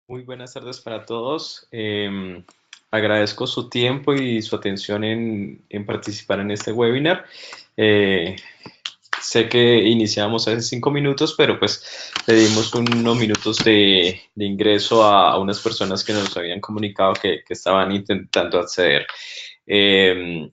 Muy buenas tardes para todos. Agradezco su tiempo y su atención en participar en este webinar. Eh, Sé que iniciamos hace 5 minutos, pero pues le dimos unos minutos de ingreso a unas personas que nos habían comunicado que estaban intentando acceder. Eh,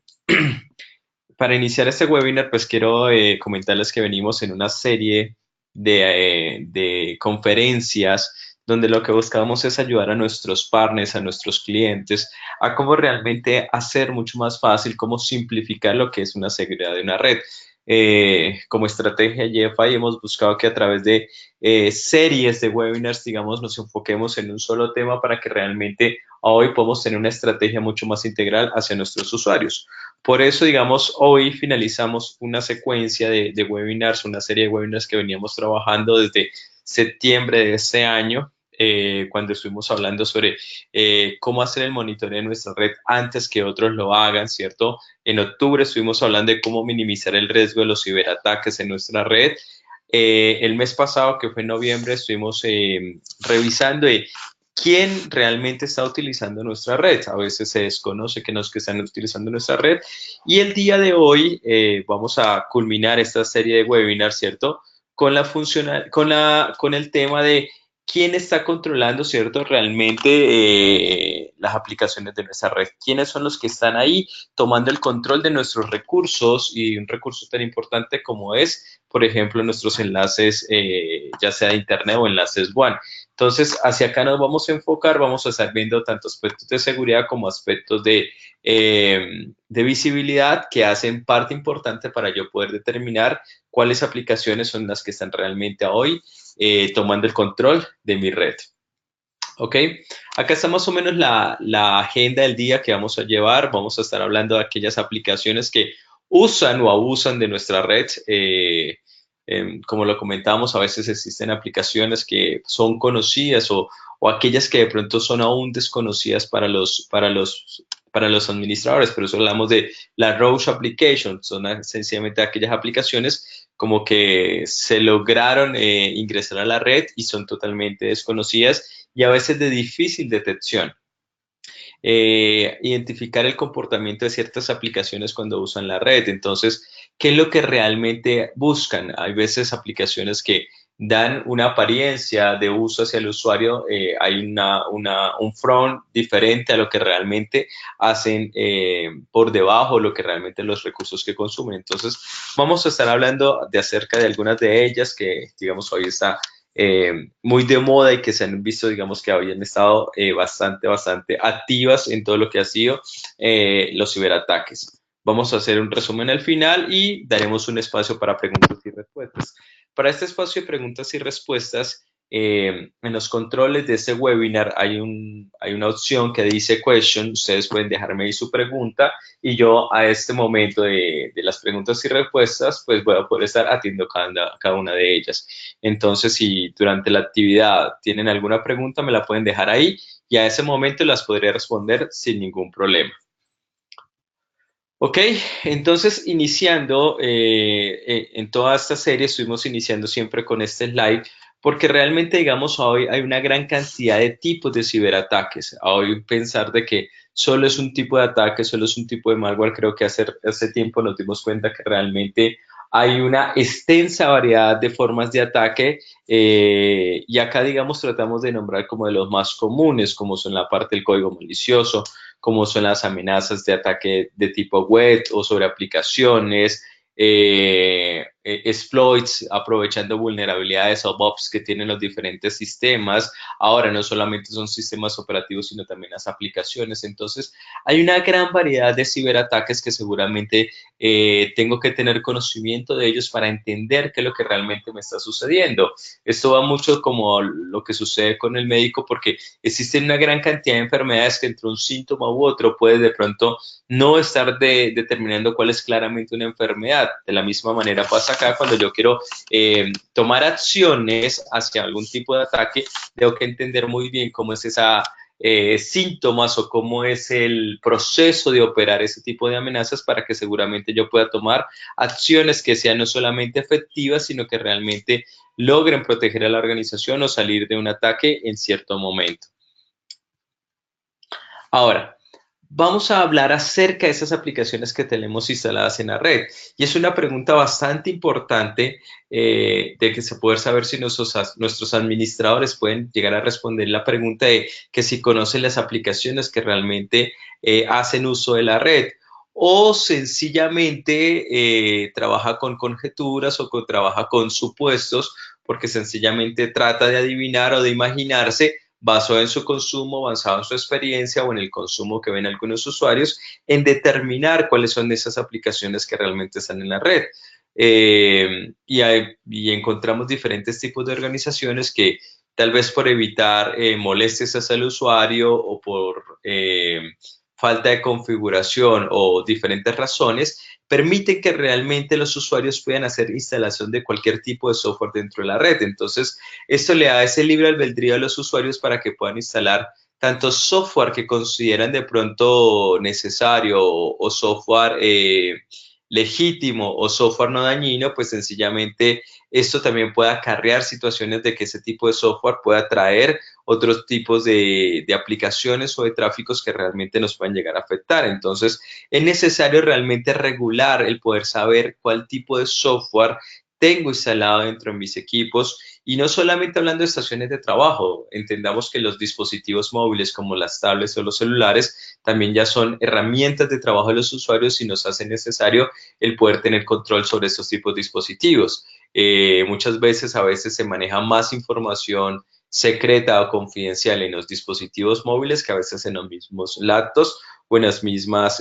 para iniciar este webinar, pues quiero comentarles que venimos en una serie de conferencias donde lo que buscamos es ayudar a nuestros partners, a nuestros clientes, a cómo realmente hacer mucho más fácil, cómo simplificar lo que es una seguridad de una red. Como estrategia GFI hemos buscado que a través de series de webinars, digamos, nos enfoquemos en un solo tema para que realmente hoy podamos tener una estrategia mucho más integral hacia nuestros usuarios. Por eso, digamos, hoy finalizamos una secuencia de webinars, una serie de webinars que veníamos trabajando desde septiembre de este año, cuando estuvimos hablando sobre cómo hacer el monitoreo de nuestra red antes que otros lo hagan, ¿cierto? En octubre estuvimos hablando de cómo minimizar el riesgo de los ciberataques en nuestra red. El mes pasado, que fue en noviembre, estuvimos revisando quién realmente está utilizando nuestra red. A veces se desconoce que los que están utilizando nuestra red. Y el día de hoy vamos a culminar esta serie de webinars, ¿cierto? Con el tema de quién está controlando, ¿cierto? Realmente las aplicaciones de nuestra red. ¿Quiénes son los que están ahí tomando el control de nuestros recursos y un recurso tan importante como es, por ejemplo, nuestros enlaces, ya sea de Internet o enlaces WAN? Entonces, hacia acá nos vamos a enfocar, vamos a estar viendo tanto aspectos de seguridad como aspectos de visibilidad que hacen parte importante para yo poder determinar cuáles aplicaciones son las que están realmente hoy tomando el control de mi red. ¿Ok? Acá está más o menos la agenda del día que vamos a llevar. Vamos a estar hablando de aquellas aplicaciones que usan o abusan de nuestra red. Como lo comentamos, a veces existen aplicaciones que son conocidas o aquellas que de pronto son aún desconocidas para los administradores. Por eso hablamos de la Roach Application. Son sencillamente aquellas aplicaciones como que se lograron ingresar a la red y son totalmente desconocidas y a veces de difícil detección. Identificar el comportamiento de ciertas aplicaciones cuando usan la red. Entonces, ¿qué es lo que realmente buscan? Hay veces aplicaciones que dan una apariencia de uso hacia el usuario, hay un front diferente a lo que realmente hacen por debajo, lo que realmente los recursos que consumen. Entonces, vamos a estar hablando de acerca de algunas de ellas que, digamos, hoy está muy de moda y que se han visto, digamos, que habían estado bastante activas en todo lo que ha sido los ciberataques. Vamos a hacer un resumen al final y daremos un espacio para preguntas y respuestas. Para este espacio de preguntas y respuestas, en los controles de este webinar hay una opción que dice question. Ustedes pueden dejarme ahí su pregunta y yo a este momento de las preguntas y respuestas, pues voy a poder estar atendiendo cada una de ellas. Entonces, si durante la actividad tienen alguna pregunta, me la pueden dejar ahí y a ese momento las podré responder sin ningún problema. Ok, entonces iniciando en toda esta serie, estuvimos iniciando siempre con este slide, porque realmente, digamos, hoy hay una gran cantidad de tipos de ciberataques. Hoy pensar de que solo es un tipo de ataque, solo es un tipo de malware, creo que hace tiempo nos dimos cuenta que realmente hay una extensa variedad de formas de ataque y acá, digamos, tratamos de nombrar como de los más comunes, como son la parte del código malicioso, como son las amenazas de ataque de tipo web o sobre aplicaciones, exploits, aprovechando vulnerabilidades o bugs que tienen los diferentes sistemas. Ahora no solamente son sistemas operativos, sino también las aplicaciones. Entonces, hay una gran variedad de ciberataques que seguramente tengo que tener conocimiento de ellos para entender qué es lo que realmente me está sucediendo. Esto va mucho como lo que sucede con el médico, porque existe una gran cantidad de enfermedades que entre un síntoma u otro puede de pronto no estar determinando cuál es claramente una enfermedad. De la misma manera pasa acá cuando yo quiero tomar acciones hacia algún tipo de ataque, tengo que entender muy bien cómo es síntomas o cómo es el proceso de operar ese tipo de amenazas para que seguramente yo pueda tomar acciones que sean no solamente efectivas, sino que realmente logren proteger a la organización o salir de un ataque en cierto momento. Ahora, vamos a hablar acerca de esas aplicaciones que tenemos instaladas en la red. Y es una pregunta bastante importante de que se puede saber si nuestros administradores pueden llegar a responder la pregunta de que si conocen las aplicaciones que realmente hacen uso de la red o sencillamente trabaja con conjeturas o trabaja con supuestos porque sencillamente trata de adivinar o de imaginarse basado en su consumo, basado en su experiencia o en el consumo que ven algunos usuarios, en determinar cuáles son esas aplicaciones que realmente están en la red. Y encontramos diferentes tipos de organizaciones que tal vez por evitar molestias hacia el usuario o por falta de configuración o diferentes razones, permiten que realmente los usuarios puedan hacer instalación de cualquier tipo de software dentro de la red. Entonces, esto le da ese libre albedrío a los usuarios para que puedan instalar tanto software que consideran de pronto necesario o software legítimo o software no dañino, pues sencillamente esto también puede acarrear situaciones de que ese tipo de software pueda traer otros tipos de aplicaciones o de tráficos que realmente nos pueden llegar a afectar. Entonces, es necesario realmente regular el poder saber cuál tipo de software tengo instalado dentro de mis equipos y no solamente hablando de estaciones de trabajo, entendamos que los dispositivos móviles como las tablets o los celulares también ya son herramientas de trabajo de los usuarios y nos hace necesario el poder tener control sobre estos tipos de dispositivos. Muchas veces, a veces se maneja más información secreta o confidencial en los dispositivos móviles que a veces en los mismos laptops o en las mismas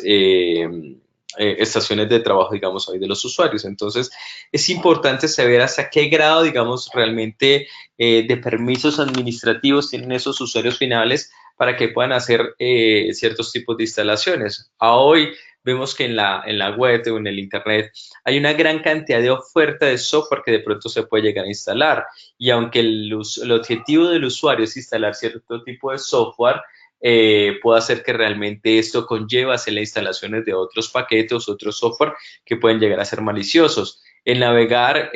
estaciones de trabajo, digamos, hoy de los usuarios. Entonces, es importante saber hasta qué grado, digamos, realmente de permisos administrativos tienen esos usuarios finales para que puedan hacer ciertos tipos de instalaciones. A hoy vemos que en la web o en el Internet hay una gran cantidad de oferta de software que de pronto se puede llegar a instalar. Y aunque el objetivo del usuario es instalar cierto tipo de software, puede hacer que realmente esto conlleva hacer las instalaciones de otros paquetes, otros software que pueden llegar a ser maliciosos. El navegar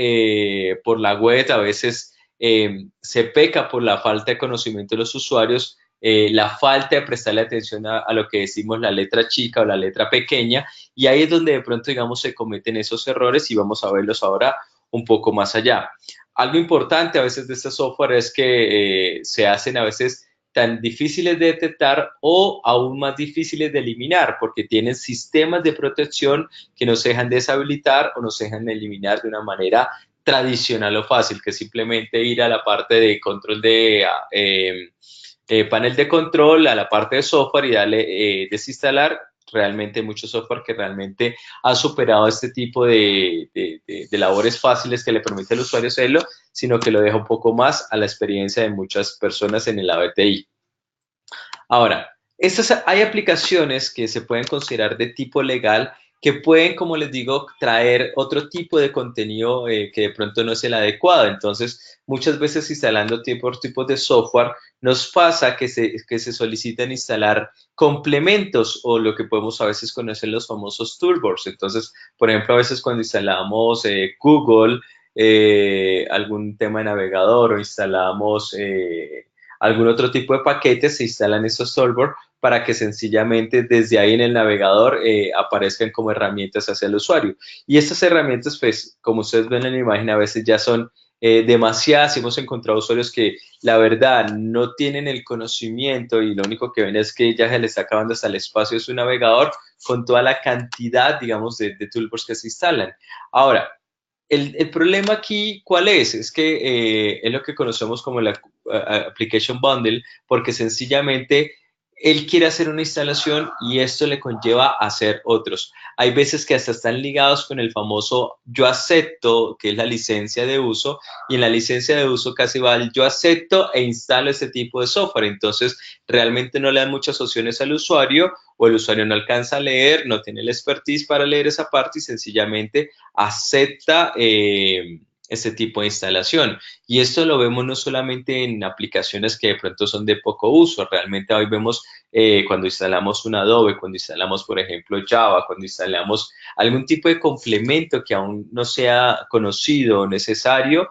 por la web a veces se peca por la falta de conocimiento de los usuarios, la falta de prestarle atención a lo que decimos la letra chica o la letra pequeña, y ahí es donde de pronto, digamos, se cometen esos errores y vamos a verlos ahora un poco más allá. Algo importante a veces de este software es que se hacen a veces tan difíciles de detectar o aún más difíciles de eliminar porque tienen sistemas de protección que nos dejan deshabilitar o nos dejan eliminar de una manera tradicional o fácil, que es simplemente ir a la parte de control de panel de control, a la parte de software y darle desinstalar. Realmente mucho software que realmente ha superado este tipo de labores fáciles que le permite al usuario hacerlo, sino que lo deja un poco más a la experiencia de muchas personas en el ABTI. Ahora, hay aplicaciones que se pueden considerar de tipo legal que pueden, como les digo, traer otro tipo de contenido que de pronto no es el adecuado. Entonces, muchas veces instalando tipos de software, nos pasa que se solicitan instalar complementos o lo que podemos a veces conocer los famosos toolbars. Entonces, por ejemplo, a veces cuando instalamos Google, algún tema de navegador o instalamos algún otro tipo de paquetes, se instalan esos toolbars para que sencillamente desde ahí en el navegador aparezcan como herramientas hacia el usuario. Y estas herramientas, pues, como ustedes ven en la imagen, a veces ya son demasiadas. Hemos encontrado usuarios que la verdad no tienen el conocimiento y lo único que ven es que ya se les está acabando hasta el espacio de su navegador con toda la cantidad, digamos, de toolbars que se instalan. Ahora, el problema aquí, ¿cuál es? Es que es lo que conocemos como la Application Bundle, porque sencillamente él quiere hacer una instalación y esto le conlleva a hacer otros. Hay veces que hasta están ligados con el famoso yo acepto, que es la licencia de uso, y en la licencia de uso casi va el yo acepto e instalo ese tipo de software. Entonces, realmente no le dan muchas opciones al usuario o el usuario no alcanza a leer, no tiene el expertise para leer esa parte y sencillamente acepta este tipo de instalación. Y esto lo vemos no solamente en aplicaciones que de pronto son de poco uso, realmente hoy vemos cuando instalamos un Adobe, cuando instalamos, por ejemplo, Java, cuando instalamos algún tipo de complemento que aún no sea conocido o necesario,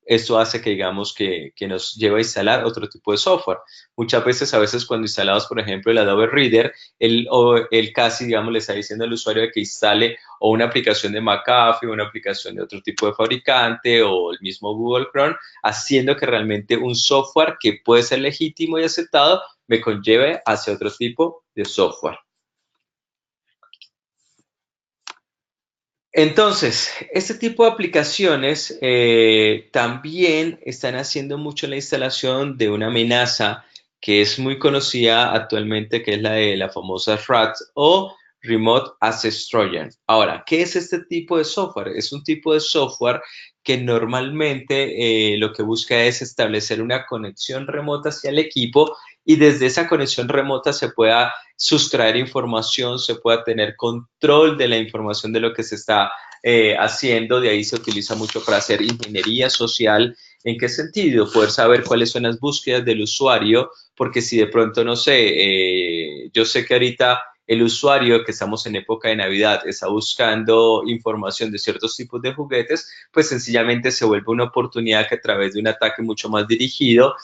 esto hace que digamos que nos lleva a instalar otro tipo de software. Muchas veces, a veces cuando instalamos, por ejemplo, el Adobe Reader, el casi, digamos, le está diciendo al usuario que instale o una aplicación de McAfee o una aplicación de otro tipo de fabricante o el mismo Google Chrome, haciendo que realmente un software que puede ser legítimo y aceptado me conlleve hacia otro tipo de software. Entonces, este tipo de aplicaciones también están haciendo mucho la instalación de una amenaza que es muy conocida actualmente, que es la de la famosa RAT o Remote Access Trojan. Ahora, ¿qué es este tipo de software? Es un tipo de software que normalmente lo que busca es establecer una conexión remota hacia el equipo y desde esa conexión remota se pueda sustraer información, se pueda tener control de la información de lo que se está haciendo. De ahí se utiliza mucho para hacer ingeniería social. ¿En qué sentido? Poder saber cuáles son las búsquedas del usuario, porque si de pronto, no sé, yo sé que ahorita el usuario que estamos en época de Navidad está buscando información de ciertos tipos de juguetes, pues sencillamente se vuelve una oportunidad que a través de un ataque mucho más dirigido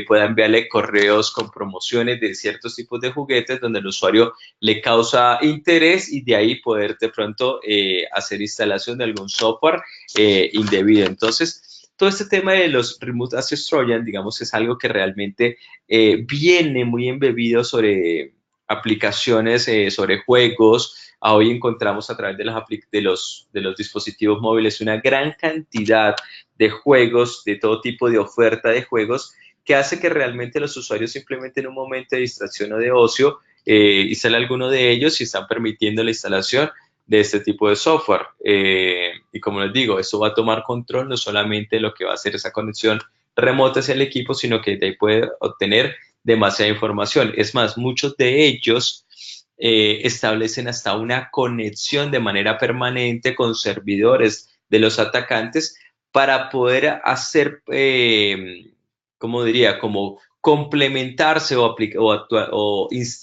pueda enviarle correos con promociones de ciertos tipos de juguetes donde el usuario le causa interés y de ahí poder de pronto hacer instalación de algún software indebido. Entonces, todo este tema de los Remote Access Trojan, digamos, es algo que realmente viene muy embebido sobre aplicaciones, sobre juegos. Hoy encontramos a través de los dispositivos móviles una gran cantidad de juegos, de todo tipo de oferta de juegos, que hace que realmente los usuarios simplemente en un momento de distracción o de ocio instalen alguno de ellos y están permitiendo la instalación de este tipo de software. Y como les digo, esto va a tomar control no solamente de lo que va a hacer esa conexión remota hacia el equipo, sino que de ahí puede obtener demasiada información. Es más, muchos de ellos establecen hasta una conexión de manera permanente con servidores de los atacantes para poder hacer, ¿cómo diría? Como complementarse o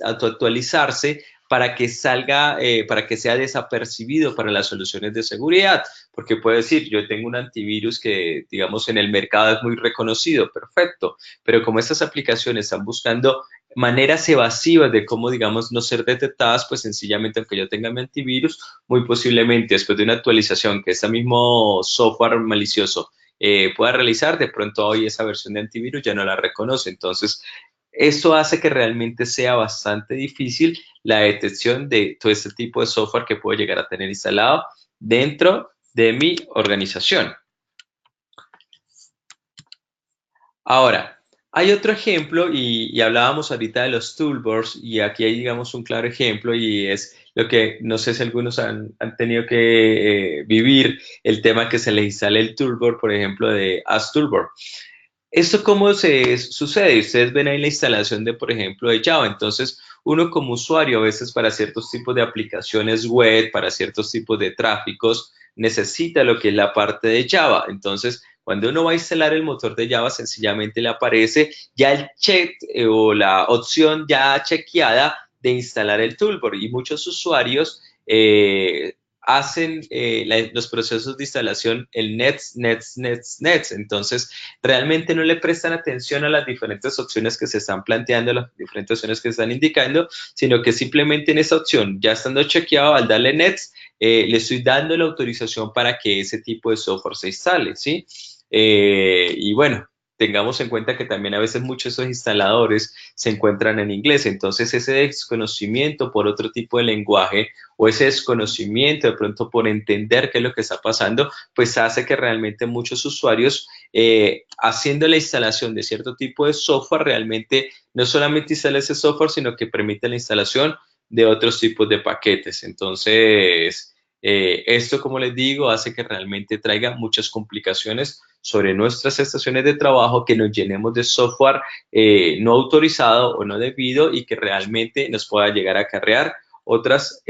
actualizarse para que salga, para que sea desapercibido para las soluciones de seguridad. Porque puede decir, yo tengo un antivirus que, digamos, en el mercado es muy reconocido, perfecto, pero como estas aplicaciones están buscando maneras evasivas de cómo, digamos, no ser detectadas, pues sencillamente, aunque yo tenga mi antivirus, muy posiblemente después de una actualización que este mismo software malicioso pueda realizar, de pronto hoy esa versión de antivirus ya no la reconoce. Entonces, esto hace que realmente sea bastante difícil la detección de todo este tipo de software que puedo llegar a tener instalado dentro de mi organización. Ahora, hay otro ejemplo y hablábamos ahorita de los toolbars y aquí hay, digamos, un claro ejemplo y es lo que no sé si algunos han tenido que vivir, el tema que se les instale el toolbar, por ejemplo, de As Toolbar. ¿Esto cómo se sucede? Ustedes ven ahí la instalación de, por ejemplo, de Java. Entonces, uno como usuario, a veces para ciertos tipos de aplicaciones web, para ciertos tipos de tráficos, necesita lo que es la parte de Java. Entonces, cuando uno va a instalar el motor de Java, sencillamente le aparece ya el check o la opción ya chequeada de instalar el toolbar. Y muchos usuarios hacen los procesos de instalación el nets. Entonces, realmente no le prestan atención a las diferentes opciones que se están planteando, las diferentes opciones que se están indicando, sino que simplemente en esa opción, ya estando chequeado, al darle Nets, le estoy dando la autorización para que ese tipo de software se instale, ¿sí? Y bueno, tengamos en cuenta que también a veces muchos de esos instaladores se encuentran en inglés, entonces ese desconocimiento por otro tipo de lenguaje o ese desconocimiento de pronto por entender qué es lo que está pasando, pues hace que realmente muchos usuarios haciendo la instalación de cierto tipo de software, realmente no solamente instala ese software, sino que permite la instalación de otros tipos de paquetes. Entonces, esto, como les digo, hace que realmente traiga muchas complicaciones sobre nuestras estaciones de trabajo, que nos llenemos de software no autorizado o no debido y que realmente nos pueda llegar a acarrear otras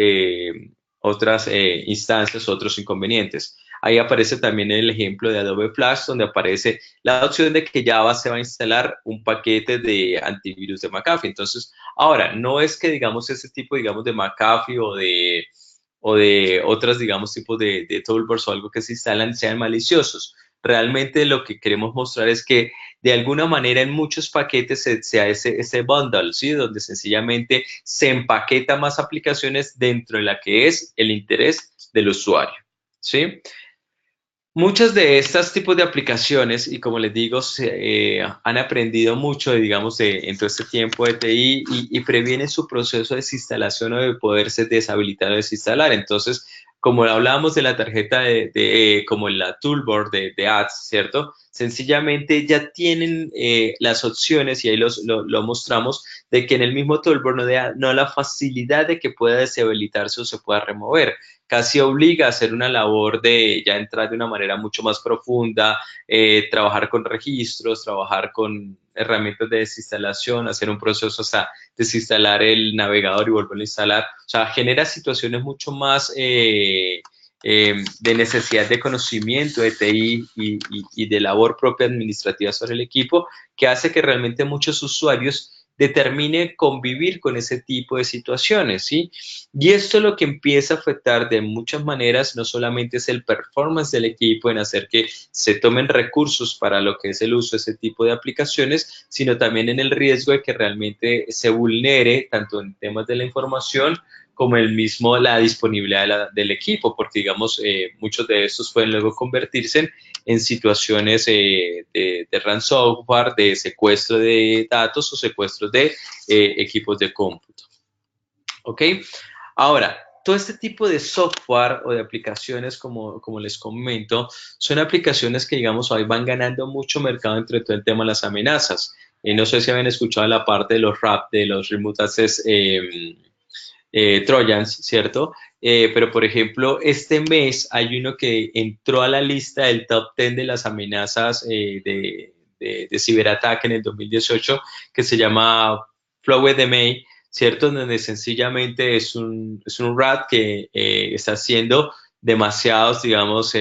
instancias, otros inconvenientes. Ahí aparece también el ejemplo de Adobe Flash, donde aparece la opción de que Java se va a instalar un paquete de antivirus de McAfee. Entonces, ahora, no es que, digamos, ese tipo, digamos, de McAfee o de otras, digamos, tipos de toolbars o algo que se instalan sean maliciosos. Realmente lo que queremos mostrar es que de alguna manera en muchos paquetes se hace ese bundle, ¿sí? Donde sencillamente se empaqueta más aplicaciones dentro de la que es el interés del usuario, ¿sí? Muchas de estas tipos de aplicaciones, y como les digo, han aprendido mucho, digamos, en todo este tiempo de TI y previenen su proceso de desinstalación o de poderse deshabilitar o desinstalar. Entonces, como hablábamos de la tarjeta como la toolbar de ads, ¿cierto? Sencillamente ya tienen las opciones, y ahí lo mostramos, de que en el mismo toolbar no la facilidad de que pueda deshabilitarse o se pueda remover, casi obliga a hacer una labor de ya entrar de una manera mucho más profunda, trabajar con registros, trabajar con herramientas de desinstalación, hacer un proceso hasta desinstalar el navegador y volverlo a instalar. O sea, genera situaciones mucho más de necesidad de conocimiento de TI y de labor propia administrativa sobre el equipo, que hace que realmente muchos usuarios determine convivir con ese tipo de situaciones, ¿sí? Y esto lo que empieza a afectar de muchas maneras, no solamente es el performance del equipo en hacer que se tomen recursos para lo que es el uso de ese tipo de aplicaciones, sino también en el riesgo de que realmente se vulnere tanto en temas de la información como la disponibilidad del equipo, porque digamos, muchos de estos pueden luego convertirse en situaciones de ransomware, de secuestro de datos o secuestros de equipos de cómputo. ¿Ok? Ahora, todo este tipo de software o de aplicaciones, como les comento, son aplicaciones que, digamos, hoy van ganando mucho mercado entre todo el tema de las amenazas. No sé si habían escuchado la parte de los RAP, de los Remote Access Trojans, ¿cierto? Pero, por ejemplo, este mes hay uno que entró a la lista del top 10 de las amenazas de ciberataque en el 2018, que se llama FlowedMA, ¿cierto? Donde sencillamente es un rat que está haciendo demasiados, digamos,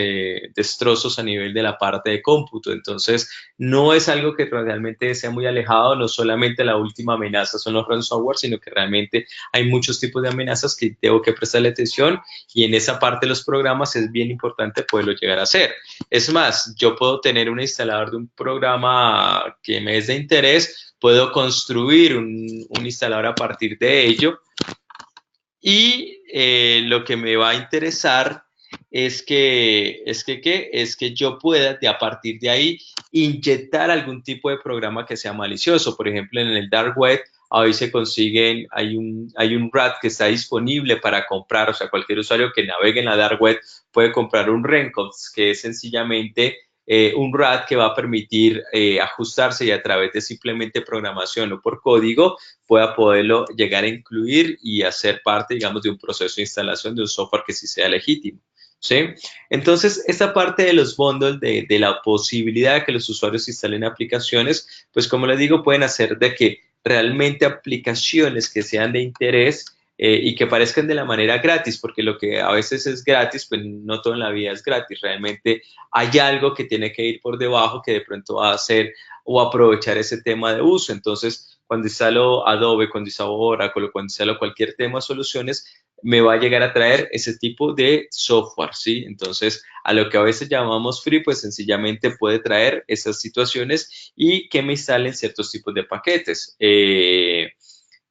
destrozos a nivel de la parte de cómputo. Entonces, no es algo que realmente sea muy alejado, no solamente la última amenaza son los ransomware, sino que realmente hay muchos tipos de amenazas que tengo que prestarle atención, y en esa parte de los programas es bien importante poderlo llegar a hacer. Es más, yo puedo tener un instalador de un programa que me es de interés, puedo construir un instalador a partir de ello, y lo que me va a interesar es que yo pueda a partir de ahí inyectar algún tipo de programa que sea malicioso. Por ejemplo, en el dark web hoy se consiguen, hay un RAT que está disponible para comprar, o sea, cualquier usuario que navegue en la dark web puede comprar un Renkox, que es sencillamente un RAT que va a permitir ajustarse, y a través de simplemente programación o por código pueda poderlo llegar a incluir y hacer parte, digamos, de un proceso de instalación de un software que sí sea legítimo, ¿sí? Entonces, esta parte de los bundles, de la posibilidad de que los usuarios instalen aplicaciones, pues como les digo, pueden hacer de que realmente aplicaciones que sean de interés y que parezcan de la manera gratis, porque lo que a veces es gratis, pues no todo en la vida es gratis. Realmente hay algo que tiene que ir por debajo que de pronto va a hacer o aprovechar ese tema de uso. Entonces, cuando instalo Adobe, cuando instalo Oracle, cuando instalo cualquier tema de soluciones, me va a llegar a traer ese tipo de software, ¿sí? Entonces, a lo que a veces llamamos free, pues sencillamente puede traer esas situaciones y que me instalen ciertos tipos de paquetes.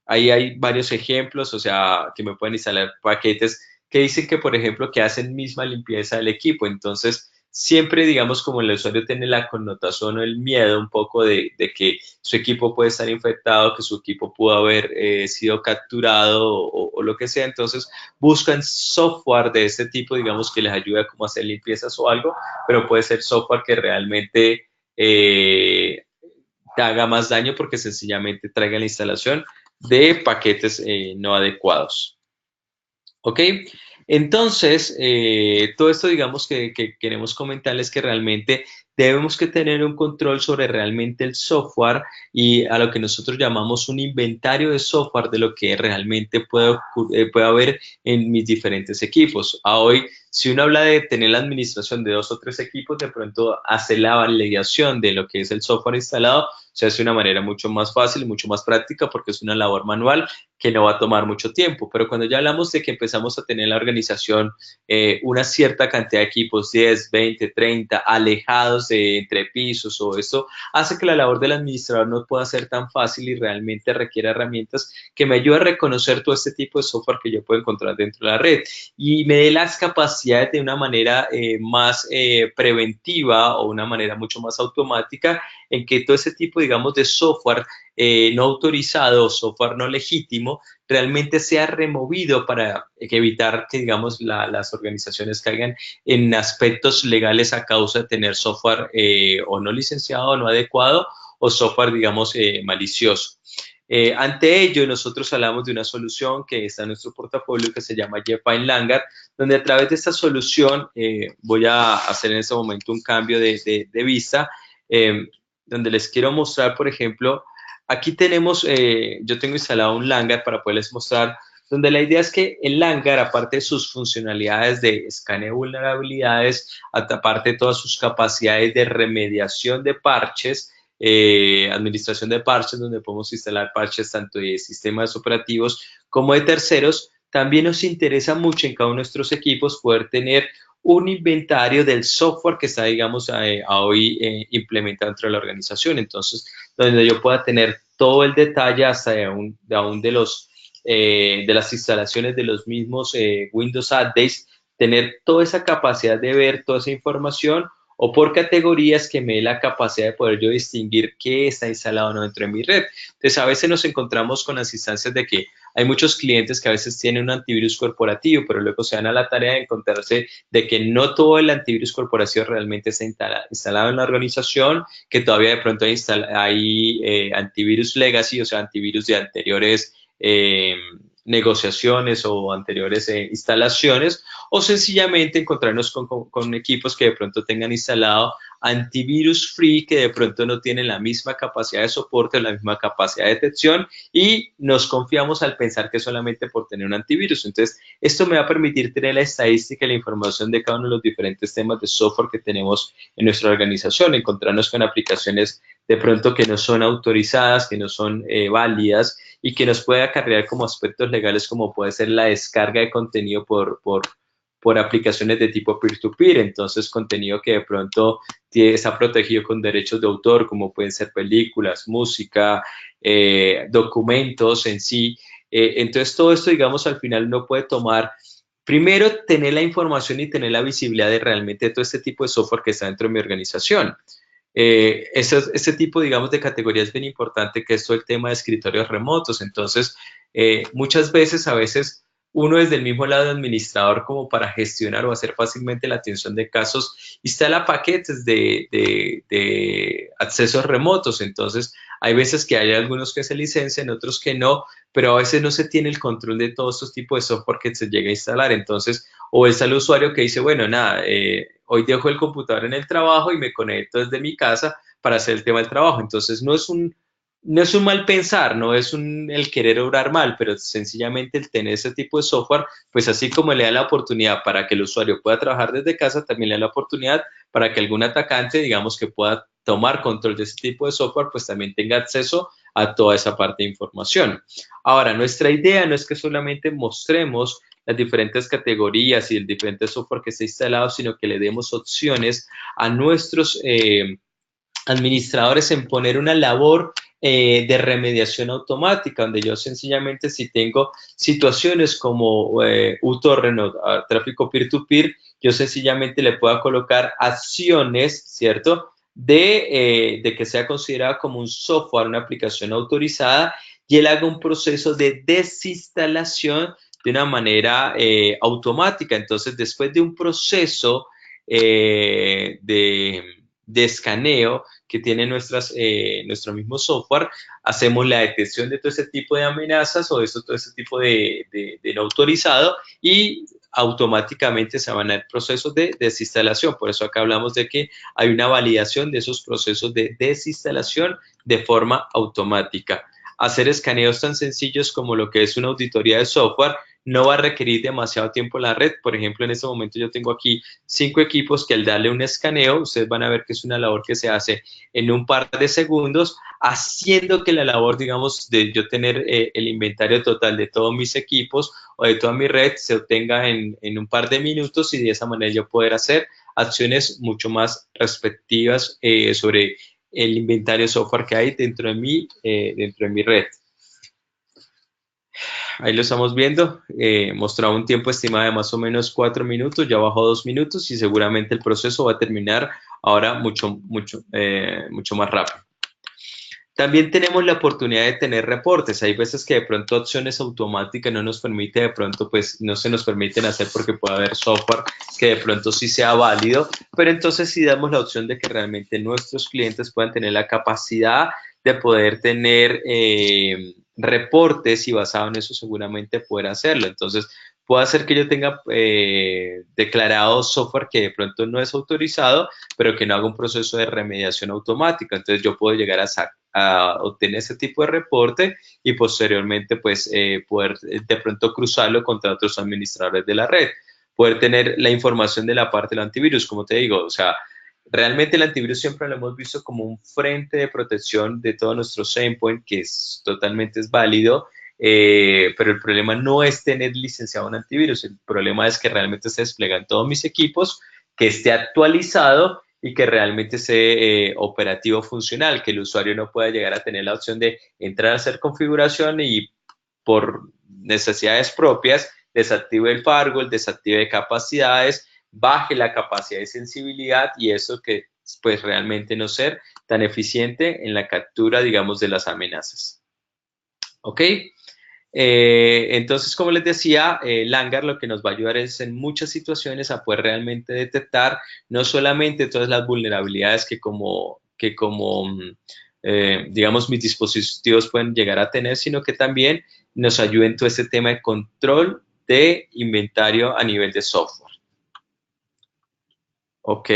Ahí hay varios ejemplos, o sea, que me pueden instalar paquetes que dicen que, por ejemplo, que hacen misma limpieza del equipo. Entonces, siempre, digamos, como el usuario tiene la connotación o el miedo un poco de que su equipo puede estar infectado, que su equipo pudo haber sido capturado o lo que sea, entonces buscan software de este tipo, digamos, que les ayuda como a hacer limpiezas o algo, pero puede ser software que realmente haga más daño porque sencillamente traiga la instalación de paquetes no adecuados. ¿Ok? Entonces, todo esto, digamos, que queremos comentarles que realmente debemos que tener un control sobre realmente el software y a lo que nosotros llamamos un inventario de software de lo que realmente puede haber en mis diferentes equipos. A hoy, si uno habla de tener la administración de 2 o 3 equipos, de pronto hacer la validación de lo que es el software instalado se hace de una manera mucho más fácil y mucho más práctica porque es una labor manual que no va a tomar mucho tiempo. Pero cuando ya hablamos de que empezamos a tener en la organización una cierta cantidad de equipos, 10, 20, 30, alejados de entre pisos o eso, hace que la labor del administrador no pueda ser tan fácil y realmente requiere herramientas que me ayuden a reconocer todo este tipo de software que yo puedo encontrar dentro de la red y me dé las capacidades de una manera más preventiva o una manera mucho más automática en que todo ese tipo, digamos, de software no autorizado o software no legítimo realmente sea removido para evitar que, digamos, las organizaciones caigan en aspectos legales a causa de tener software o no licenciado o no adecuado o software, digamos, malicioso. Ante ello, nosotros hablamos de una solución que está en nuestro portafolio que se llama Jefine Landguard, donde a través de esta solución voy a hacer en este momento un cambio de vista, eh, donde les quiero mostrar, por ejemplo, aquí tenemos, yo tengo instalado un Landguard para poderles mostrar, donde la idea es que el Landguard, aparte de sus funcionalidades de escaneo de vulnerabilidades, aparte de todas sus capacidades de remediación de parches, administración de parches, donde podemos instalar parches tanto de sistemas operativos como de terceros, también nos interesa mucho en cada uno de nuestros equipos poder tener un inventario del software que está, digamos, a hoy implementado dentro de la organización. Entonces, donde yo pueda tener todo el detalle hasta de aún de las instalaciones de los mismos Windows Updates, tener toda esa capacidad de ver toda esa información o por categorías que me dé la capacidad de poder yo distinguir qué está instalado o no dentro de mi red. Entonces, a veces nos encontramos con las instancias de que hay muchos clientes que a veces tienen un antivirus corporativo, pero luego se dan a la tarea de encontrarse de que no todo el antivirus corporativo realmente está instalado en la organización, que todavía de pronto hay antivirus legacy, o sea, antivirus de anteriores negociaciones o anteriores instalaciones, o sencillamente encontrarnos con equipos que de pronto tengan instalado antivirus free que de pronto no tienen la misma capacidad de soporte o la misma capacidad de detección y nos confiamos al pensar que solamente por tener un antivirus. Entonces, esto me va a permitir tener la estadística y la información de cada uno de los diferentes temas de software que tenemos en nuestra organización, encontrarnos con aplicaciones de pronto que no son autorizadas, que no son válidas y que nos puede acarrear como aspectos legales como puede ser la descarga de contenido por aplicaciones de tipo peer-to-peer, entonces contenido que de pronto está protegido con derechos de autor, como pueden ser películas, música, documentos en sí. Entonces todo esto, digamos, al final no puede tomar, primero, tener la información y tener la visibilidad de realmente todo este tipo de software que está dentro de mi organización. Este tipo, digamos, de categoría es bien importante, que es todo el tema de escritorios remotos. Entonces, muchas veces, a veces, uno desde el mismo lado de administrador, como para gestionar o hacer fácilmente la atención de casos, instala paquetes de accesos remotos. Entonces, hay veces que hay algunos que se licencian, otros que no, pero a veces no se tiene el control de todos estos tipos de software que se llega a instalar. Entonces, o es el usuario que dice, bueno, nada, hoy dejo el computador en el trabajo y me conecto desde mi casa para hacer el tema del trabajo. Entonces, no es un mal pensar, no es el querer obrar mal, pero sencillamente el tener ese tipo de software, pues así como le da la oportunidad para que el usuario pueda trabajar desde casa, también le da la oportunidad para que algún atacante, digamos, que pueda tomar control de ese tipo de software, pues también tenga acceso a toda esa parte de información. Ahora, nuestra idea no es que solamente mostremos las diferentes categorías y el diferente software que está instalado, sino que le demos opciones a nuestros administradores en poner una labor de remediación automática, donde yo sencillamente si tengo situaciones como uTorrent o tráfico peer-to-peer, yo sencillamente le puedo colocar acciones, ¿cierto? De que sea considerada como un software, una aplicación autorizada, y él haga un proceso de desinstalación de una manera automática. Entonces, después de un proceso de escaneo que tiene nuestro mismo software, hacemos la detección de todo ese tipo de amenazas o de todo ese tipo de no autorizado y automáticamente se van a dar procesos de desinstalación. Por eso acá hablamos de que hay una validación de esos procesos de desinstalación de forma automática. Hacer escaneos tan sencillos como lo que es una auditoría de software no va a requerir demasiado tiempo en la red. Por ejemplo, en este momento yo tengo aquí 5 equipos que al darle un escaneo, ustedes van a ver que es una labor que se hace en un par de segundos, haciendo que la labor, digamos, de yo tener el inventario total de todos mis equipos o de toda mi red se obtenga en un par de minutos y de esa manera yo poder hacer acciones mucho más respectivas sobre el inventario de software que hay dentro de mi red. Ahí lo estamos viendo, mostraba un tiempo estimado de más o menos 4 minutos, ya bajó 2 minutos y seguramente el proceso va a terminar ahora mucho más rápido. También tenemos la oportunidad de tener reportes. Hay veces que de pronto acciones automáticas no nos permite, de pronto pues no se nos permiten hacer porque puede haber software que de pronto sí sea válido, pero entonces sí damos la opción de que realmente nuestros clientes puedan tener la capacidad de poder tener reportes y basado en eso seguramente poder hacerlo. Entonces, puede hacer que yo tenga declarado software que de pronto no es autorizado, pero que no haga un proceso de remediación automática. Entonces, yo puedo llegar a obtener ese tipo de reporte y posteriormente, pues, poder de pronto cruzarlo contra otros administradores de la red. Poder tener la información de la parte del antivirus, como te digo, o sea, realmente el antivirus siempre lo hemos visto como un frente de protección de todos nuestros endpoints, que es totalmente válido, pero el problema no es tener licenciado un antivirus, el problema es que realmente se despliega en todos mis equipos, que esté actualizado y que realmente esté operativo funcional, que el usuario no pueda llegar a tener la opción de entrar a hacer configuración y por necesidades propias desactive el firewall, desactive capacidades, baje la capacidad de sensibilidad y eso que pues realmente no ser tan eficiente en la captura, digamos, de las amenazas. ¿Ok? Entonces, como les decía, Langar lo que nos va a ayudar es en muchas situaciones a poder realmente detectar no solamente todas las vulnerabilidades que digamos, mis dispositivos pueden llegar a tener, sino que también nos ayude en todo este tema de control de inventario a nivel de software. Ok.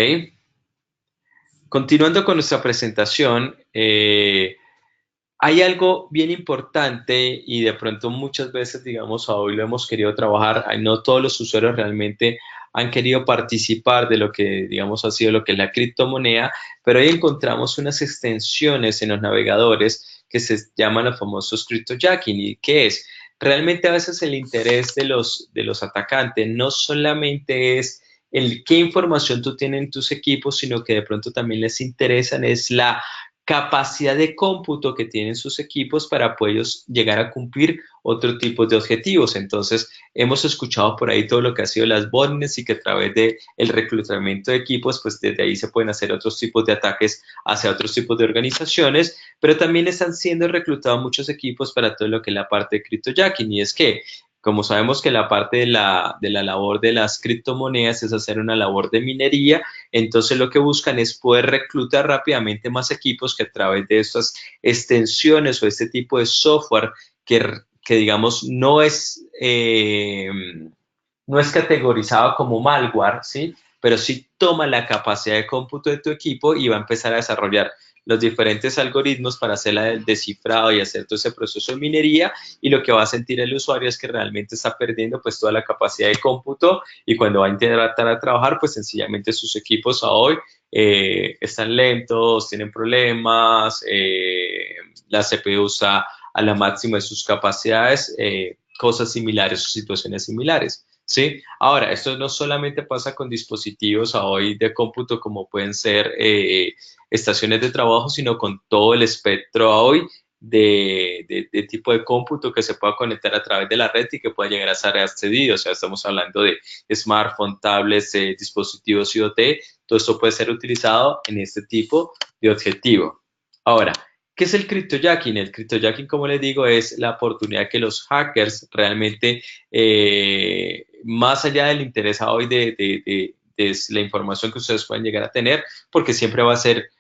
Continuando con nuestra presentación, hay algo bien importante y de pronto muchas veces, digamos, hoy lo hemos querido trabajar, no todos los usuarios realmente han querido participar de lo que, digamos, ha sido lo que es la criptomoneda, pero hoy encontramos unas extensiones en los navegadores que se llaman los famosos cryptojacking. ¿Y qué es? Realmente a veces el interés de los atacantes no solamente es el qué información tú tienes en tus equipos, sino que de pronto también les interesan es la capacidad de cómputo que tienen sus equipos para poder llegar a cumplir otro tipo de objetivos. Entonces, hemos escuchado por ahí todo lo que ha sido las botnets y que a través del reclutamiento de equipos, pues desde ahí se pueden hacer otros tipos de ataques hacia otros tipos de organizaciones, pero también están siendo reclutados muchos equipos para todo lo que es la parte de cryptojacking y es que como sabemos que la parte de la labor de las criptomonedas es hacer una labor de minería, entonces lo que buscan es poder reclutar rápidamente más equipos que a través de estas extensiones o este tipo de software que digamos no es categorizado como malware, ¿sí? Pero sí toma la capacidad de cómputo de tu equipo y va a empezar a desarrollar los diferentes algoritmos para hacer el descifrado y hacer todo ese proceso de minería y lo que va a sentir el usuario es que realmente está perdiendo pues toda la capacidad de cómputo y cuando va a intentar a trabajar pues sencillamente sus equipos a hoy están lentos, tienen problemas, la CPU está a la máxima de sus capacidades, cosas similares o situaciones similares. ¿Sí? Ahora, esto no solamente pasa con dispositivos a hoy de cómputo como pueden ser estaciones de trabajo, sino con todo el espectro a hoy de tipo de cómputo que se pueda conectar a través de la red y que pueda llegar a ser accedido. O sea, estamos hablando de smartphone, tablets, dispositivos IoT. Todo esto puede ser utilizado en este tipo de objetivo. Ahora, ¿qué es el cryptojacking? El cryptojacking, como les digo, es la oportunidad que los hackers realmente, más allá del interés hoy de la información que ustedes pueden llegar a tener, porque siempre va a ser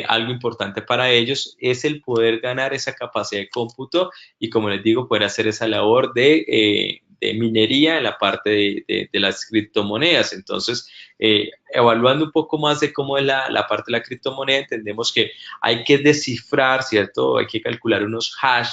algo importante para ellos, es el poder ganar esa capacidad de cómputo y, como les digo, poder hacer esa labor de minería en la parte de las criptomonedas. Entonces, evaluando un poco más de cómo es la parte de la criptomoneda, entendemos que hay que descifrar, ¿cierto? Hay que calcular unos hash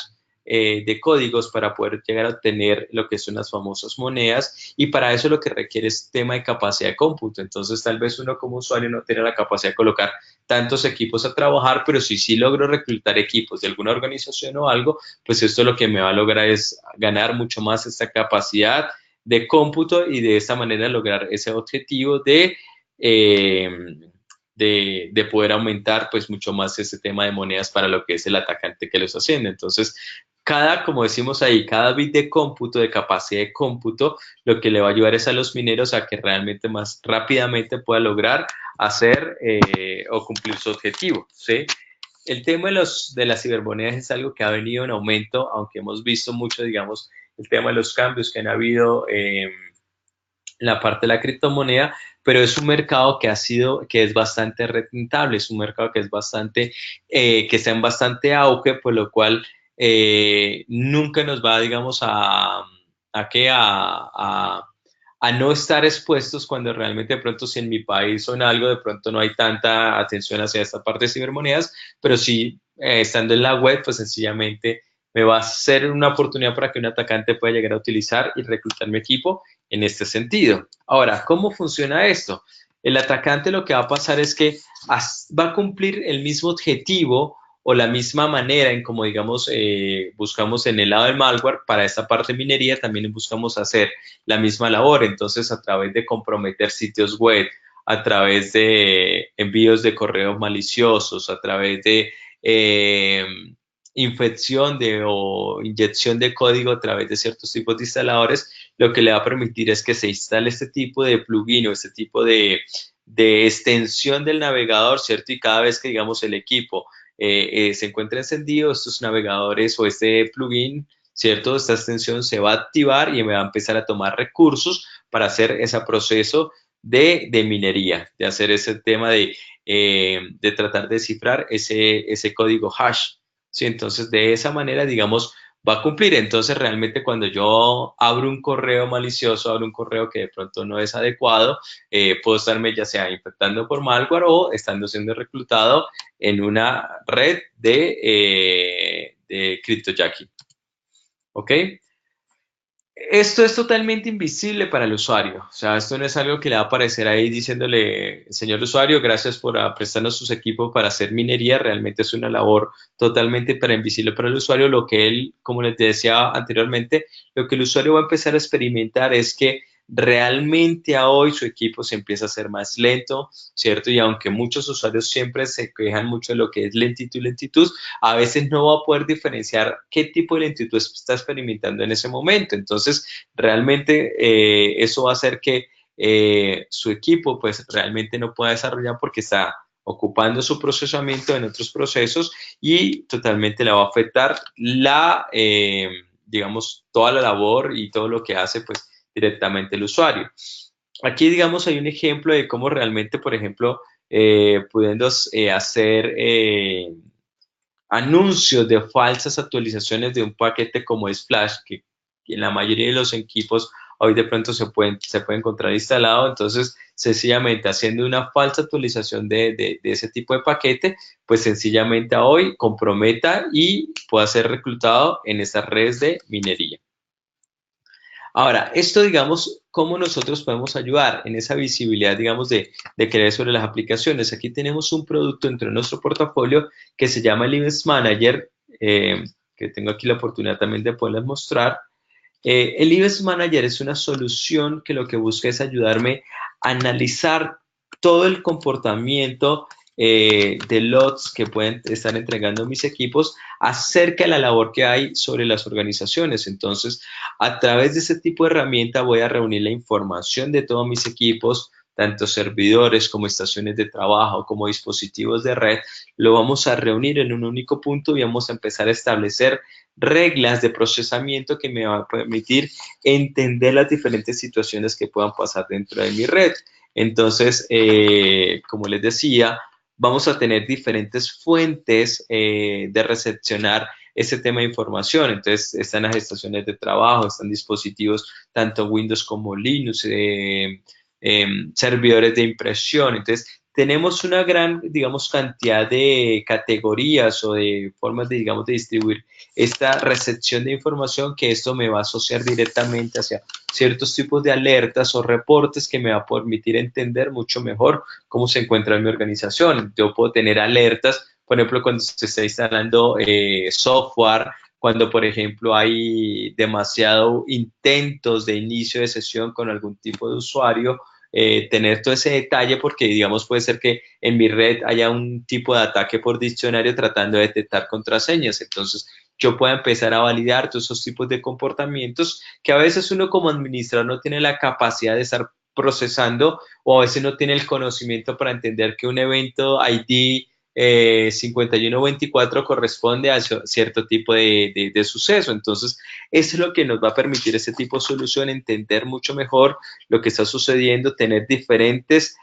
de códigos para poder llegar a obtener lo que son las famosas monedas, y para eso lo que requiere es tema de capacidad de cómputo. Entonces tal vez uno como usuario no tiene la capacidad de colocar tantos equipos a trabajar, pero si sí logro reclutar equipos de alguna organización o algo, pues esto lo que me va a lograr es ganar mucho más esta capacidad de cómputo y de esta manera lograr ese objetivo eh, de poder aumentar pues mucho más ese tema de monedas para lo que es el atacante que los asciende. Entonces, como decimos ahí, cada bit de cómputo, de capacidad de cómputo, lo que le va a ayudar es a los mineros a que realmente más rápidamente pueda lograr hacer o cumplir su objetivo, ¿sí? El tema de las cibermonedas es algo que ha venido en aumento, aunque hemos visto mucho, digamos, el tema de los cambios que han habido en la parte de la criptomoneda, pero es un mercado que es bastante rentable, es un mercado que es bastante, que está en bastante auge, por lo cual nunca nos va, digamos, a no estar expuestos cuando realmente de pronto si en mi país o en algo de pronto no hay tanta atención hacia esta parte de cibermonedas, pero sí estando en la web, pues sencillamente me va a ser una oportunidad para que un atacante pueda llegar a utilizar y reclutar mi equipo en este sentido. Ahora, ¿cómo funciona esto? El atacante lo que va a pasar es que va a cumplir el mismo objetivo o la misma manera en como, digamos, buscamos en el lado del malware, para esta parte de minería también buscamos hacer la misma labor. Entonces, a través de comprometer sitios web, a través de envíos de correos maliciosos, a través de infección o inyección de código a través de ciertos tipos de instaladores, lo que le va a permitir es que se instale este tipo de plugin o este tipo de extensión del navegador, ¿cierto? Y cada vez que, digamos, el equipo se encuentra encendido, estos navegadores o este plugin, ¿cierto? Esta extensión se va a activar y me va a empezar a tomar recursos para hacer ese proceso de minería, de hacer ese tema de tratar de cifrar ese código hash. ¿Sí? Entonces, de esa manera, digamos, va a cumplir. Entonces, realmente cuando yo abro un correo malicioso, abro un correo que de pronto no es adecuado, puedo estarme ya sea infectando por malware o estando siendo reclutado en una red de cryptojacking. ¿Ok? Esto es totalmente invisible para el usuario, o sea, esto no es algo que le va a aparecer ahí diciéndole, señor usuario, gracias por prestarnos sus equipos para hacer minería, realmente es una labor totalmente invisible para el usuario. Lo que él, como les decía anteriormente, lo que el usuario va a empezar a experimentar es que realmente a hoy su equipo se empieza a hacer más lento, ¿cierto? Y aunque muchos usuarios siempre se quejan mucho de lo que es lentitud, a veces no va a poder diferenciar qué tipo de lentitud está experimentando en ese momento. Entonces, realmente eso va a hacer que su equipo pues realmente no pueda desarrollar porque está ocupando su procesamiento en otros procesos y totalmente le va a afectar digamos, toda la labor y todo lo que hace pues directamente el usuario. Aquí, digamos, hay un ejemplo de cómo realmente, por ejemplo, pudiendo hacer anuncios de falsas actualizaciones de un paquete como es Flash, que en la mayoría de los equipos hoy de pronto se puede encontrar instalado. Entonces, sencillamente haciendo una falsa actualización de ese tipo de paquete, pues sencillamente hoy comprometa y pueda ser reclutado en estas redes de minería. Ahora, esto, digamos, ¿cómo nosotros podemos ayudar en esa visibilidad, digamos, de creer sobre las aplicaciones? Aquí tenemos un producto dentro de nuestro portafolio que se llama el Events Manager, que tengo aquí la oportunidad también de poderles mostrar. El Events Manager es una solución que lo que busca es ayudarme a analizar todo el comportamiento de lots que pueden estar entregando mis equipos acerca de la labor que hay sobre las organizaciones. Entonces, a través de este tipo de herramienta voy a reunir la información de todos mis equipos, tanto servidores como estaciones de trabajo, como dispositivos de red, lo vamos a reunir en un único punto y vamos a empezar a establecer reglas de procesamiento que me van a permitir entender las diferentes situaciones que puedan pasar dentro de mi red. Entonces, como les decía, vamos a tener diferentes fuentes de recepcionar ese tema de información. Entonces, están las estaciones de trabajo, están dispositivos tanto Windows como Linux, servidores de impresión. Entonces, tenemos una gran, digamos, cantidad de categorías o de formas de, digamos, de distribuir esta recepción de información, que esto me va a asociar directamente hacia ciertos tipos de alertas o reportes que me va a permitir entender mucho mejor cómo se encuentra mi organización. Yo puedo tener alertas, por ejemplo, cuando se está instalando software, cuando, por ejemplo, hay demasiado intentos de inicio de sesión con algún tipo de usuario, tener todo ese detalle, porque digamos puede ser que en mi red haya un tipo de ataque por diccionario tratando de detectar contraseñas. Entonces yo puedo empezar a validar todos esos tipos de comportamientos que a veces uno como administrador no tiene la capacidad de estar procesando, o a veces no tiene el conocimiento para entender que un evento ID 5124 corresponde a cierto tipo de suceso. Entonces, eso es lo que nos va a permitir ese tipo de solución, entender mucho mejor lo que está sucediendo, tener diferentes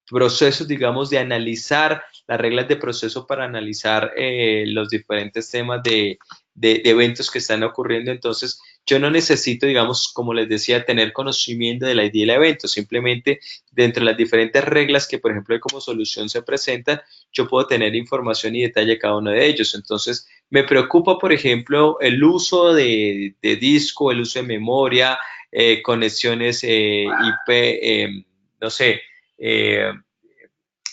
procesos, digamos, de analizar las reglas de proceso para analizar los diferentes temas de eventos que están ocurriendo. Entonces, yo no necesito, digamos, como les decía, tener conocimiento del ID del evento. Simplemente, dentro de las diferentes reglas que, por ejemplo, como solución se presentan, yo puedo tener información y detalle de cada uno de ellos. Entonces, me preocupa, por ejemplo, el uso de disco, el uso de memoria, conexiones IP, no sé, eh,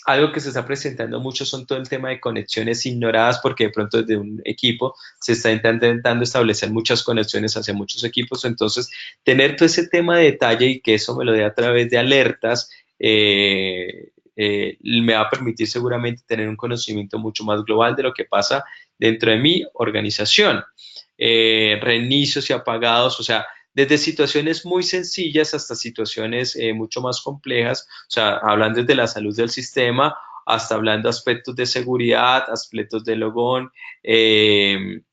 algo que se está presentando mucho son todo el tema de conexiones ignoradas, porque de pronto desde un equipo se está intentando establecer muchas conexiones hacia muchos equipos. Entonces, tener todo ese tema de detalle y que eso me lo dé a través de alertas, me va a permitir seguramente tener un conocimiento mucho más global de lo que pasa dentro de mi organización. Reinicios y apagados, o sea, desde situaciones muy sencillas hasta situaciones mucho más complejas, o sea, hablando desde la salud del sistema hasta hablando aspectos de seguridad, aspectos de logón,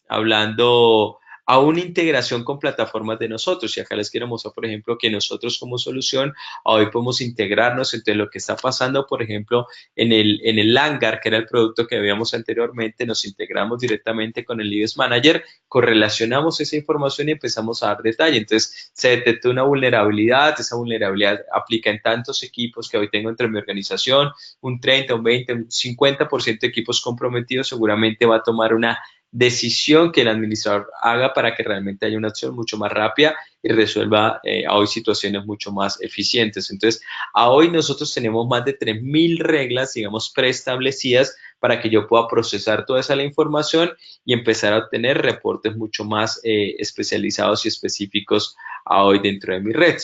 hablando a una integración con plataformas de nosotros. Y acá les quiero mostrar, por ejemplo, que nosotros como solución hoy podemos integrarnos entre lo que está pasando, por ejemplo, en el Langar, que era el producto que veíamos anteriormente. Nos integramos directamente con el IBS Manager, correlacionamos esa información y empezamos a dar detalle. Entonces, se detectó una vulnerabilidad, esa vulnerabilidad aplica en tantos equipos que hoy tengo entre mi organización, un 30, un 20, un 50% de equipos comprometidos, seguramente va a tomar una decisión que el administrador haga para que realmente haya una acción mucho más rápida y resuelva a hoy situaciones mucho más eficientes. Entonces, a hoy nosotros tenemos más de 3.000 reglas, digamos, preestablecidas para que yo pueda procesar toda esa la información y empezar a obtener reportes mucho más especializados y específicos a hoy dentro de mi red.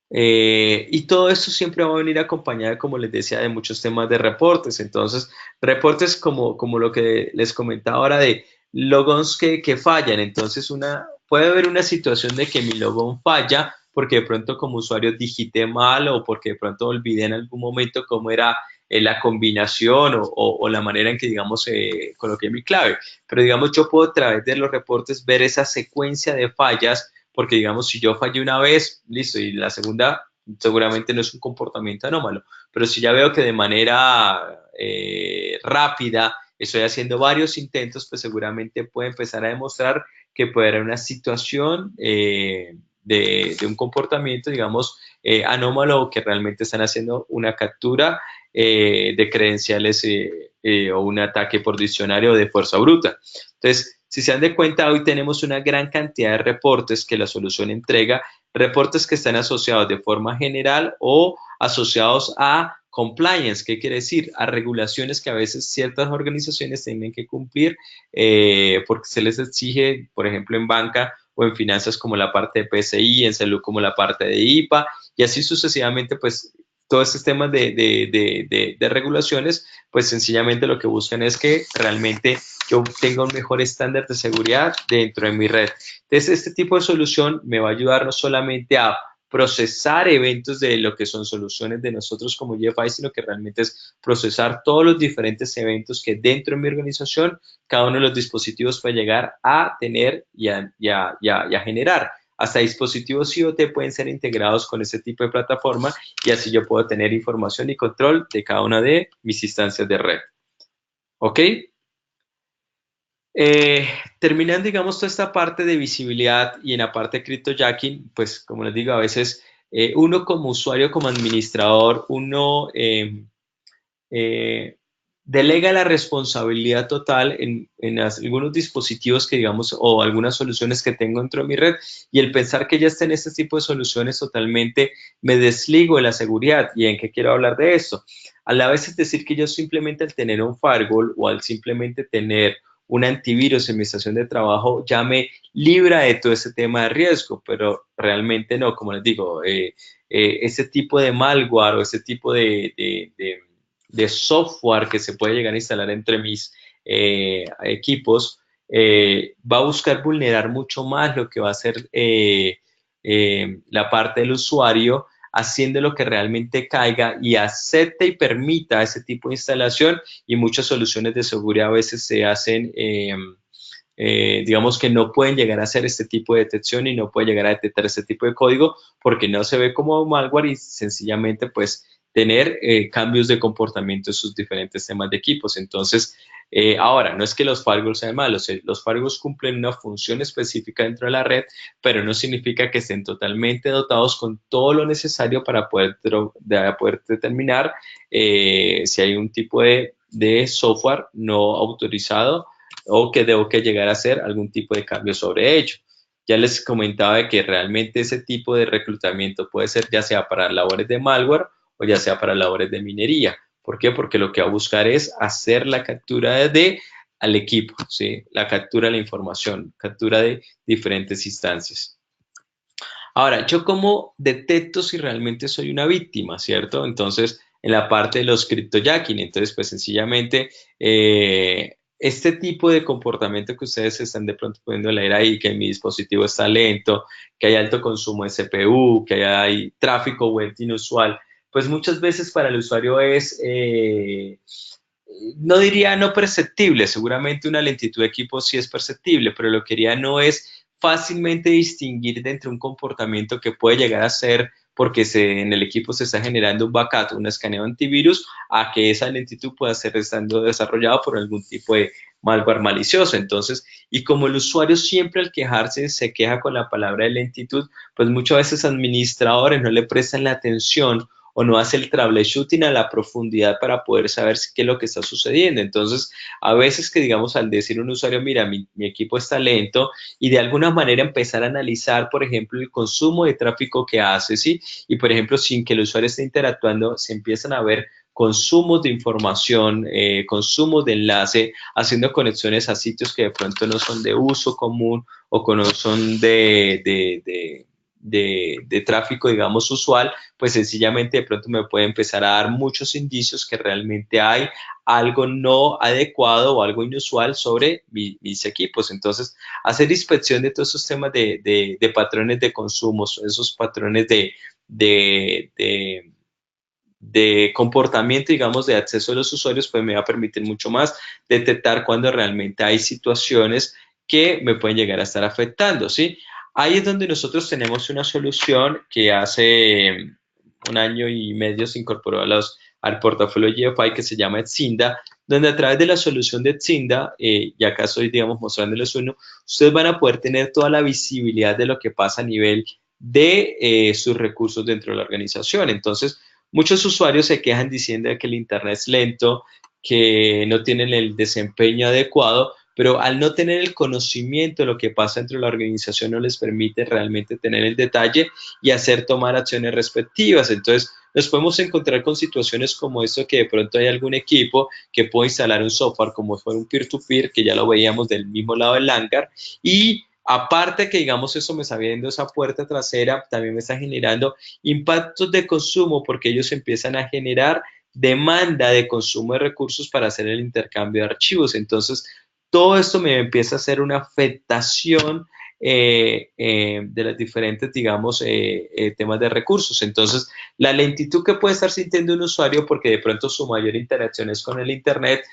Y todo esto siempre va a venir acompañado, como les decía, de muchos temas de reportes. Entonces, reportes como lo que les comentaba ahora de logons que fallan. Entonces, puede haber una situación de que mi logon falla porque de pronto como usuario digité mal o porque de pronto olvidé en algún momento cómo era la combinación o la manera en que, digamos, coloqué mi clave. Pero, digamos, yo puedo a través de los reportes ver esa secuencia de fallas, porque digamos, si yo fallé una vez, listo, y la segunda seguramente no es un comportamiento anómalo, pero si ya veo que de manera rápida estoy haciendo varios intentos, pues seguramente puede empezar a demostrar que puede haber una situación de un comportamiento, digamos, anómalo, o que realmente están haciendo una captura de credenciales o un ataque por diccionario de fuerza bruta. Entonces, si se dan de cuenta, hoy tenemos una gran cantidad de reportes que la solución entrega, reportes que están asociados de forma general o asociados a compliance. ¿Qué quiere decir? A regulaciones que a veces ciertas organizaciones tienen que cumplir porque se les exige, por ejemplo, en banca o en finanzas como la parte de PCI, en salud como la parte de IPA, y así sucesivamente, pues todos estos temas de regulaciones, pues sencillamente lo que buscan es que realmente yo tenga un mejor estándar de seguridad dentro de mi red. Entonces, este tipo de solución me va a ayudar no solamente a procesar eventos de lo que son soluciones de nosotros como GFI, sino que realmente es procesar todos los diferentes eventos que dentro de mi organización, cada uno de los dispositivos puede llegar a tener y a generar. Hasta dispositivos IoT pueden ser integrados con este tipo de plataforma, y así yo puedo tener información y control de cada una de mis instancias de red. ¿Ok? Eh, Terminando, digamos, toda esta parte de visibilidad y en la parte de cryptojacking, pues como les digo, a veces uno como usuario, como administrador, uno eh, delega la responsabilidad total en algunos dispositivos que digamos o algunas soluciones que tengo dentro de mi red y el pensar que ya está en este tipo de soluciones totalmente me desligo de la seguridad. ¿Y en qué quiero hablar de esto? A la vez es decir que yo simplemente al tener un firewall o al simplemente tener un antivirus en mi estación de trabajo ya me libra de todo ese tema de riesgo, pero realmente no, como les digo, ese tipo de malware o ese tipo de software que se puede llegar a instalar entre mis equipos, va a buscar vulnerar mucho más lo que va a ser la parte del usuario, haciendo lo que realmente caiga y acepte y permita ese tipo de instalación y muchas soluciones de seguridad a veces se hacen digamos que no pueden llegar a hacer este tipo de detección y no puede llegar a detectar este tipo de código porque no se ve como malware y sencillamente pues tener cambios de comportamiento en sus diferentes temas de equipos. Entonces, ahora, no es que los firewalls sean malos, los firewalls cumplen una función específica dentro de la red, pero no significa que estén totalmente dotados con todo lo necesario para poder determinar si hay un tipo de software no autorizado o que debo que llegar a hacer algún tipo de cambio sobre ello. Ya les comentaba de que realmente ese tipo de reclutamiento puede ser ya sea para labores de malware o ya sea para labores de minería. ¿Por qué? Porque lo que va a buscar es hacer la captura de al equipo, ¿sí? La captura de la información, captura de diferentes instancias. Ahora, ¿yo cómo detecto si realmente soy una víctima, cierto? Entonces, en la parte de los cryptojacking, entonces, pues sencillamente, este tipo de comportamiento que ustedes están de pronto pudiendo leer ahí, que mi dispositivo está lento, que hay alto consumo de CPU, que hay tráfico web inusual, pues muchas veces para el usuario es, no diría no perceptible, seguramente una lentitud de equipo sí es perceptible, pero lo que diría no es fácilmente distinguir de entre un comportamiento que puede llegar a ser porque en el equipo se está generando un backup, un escaneo antivirus, a que esa lentitud pueda ser estando desarrollado por algún tipo de malware malicioso. Entonces, y como el usuario siempre al quejarse se queja con la palabra de lentitud, pues muchas veces administradores no le prestan la atención o no hace el troubleshooting a la profundidad para poder saber qué es lo que está sucediendo. Entonces, a veces que digamos al decir un usuario, mira, mi equipo está lento y de alguna manera empezar a analizar, por ejemplo, el consumo de tráfico que hace, ¿sí? Y, por ejemplo, sin que el usuario esté interactuando, se empiezan a ver consumos de información, consumos de enlace, haciendo conexiones a sitios que de pronto no son de uso común o que no son de tráfico, digamos, usual, pues sencillamente de pronto me puede empezar a dar muchos indicios que realmente hay algo no adecuado o algo inusual sobre mis equipos. Entonces, hacer inspección de todos esos temas de patrones de consumos, esos patrones de, de, de comportamiento, digamos, de acceso de los usuarios, pues me va a permitir mucho más detectar cuando realmente hay situaciones que me pueden llegar a estar afectando, ¿sí? Ahí es donde nosotros tenemos una solución que hace un año y medio se incorporó al portafolio GeoFi que se llama Etsinda, donde a través de la solución de Etsinda, y acá estoy, digamos, mostrándoles uno, ustedes van a poder tener toda la visibilidad de lo que pasa a nivel de sus recursos dentro de la organización. Entonces, muchos usuarios se quejan diciendo que el Internet es lento, que no tienen el desempeño adecuado, pero al no tener el conocimiento de lo que pasa dentro de la organización no les permite realmente tener el detalle y hacer tomar acciones respectivas. Entonces, nos podemos encontrar con situaciones como esto, que de pronto hay algún equipo que puede instalar un software como fuera un peer-to-peer, que ya lo veíamos del mismo lado del hangar, y aparte que digamos eso me está abriendo esa puerta trasera, también me está generando impactos de consumo porque ellos empiezan a generar demanda de consumo de recursos para hacer el intercambio de archivos. Entonces, todo esto me empieza a hacer una afectación de las diferentes, digamos, temas de recursos. Entonces, la lentitud que puede estar sintiendo un usuario porque de pronto su mayor interacción es con el Internet,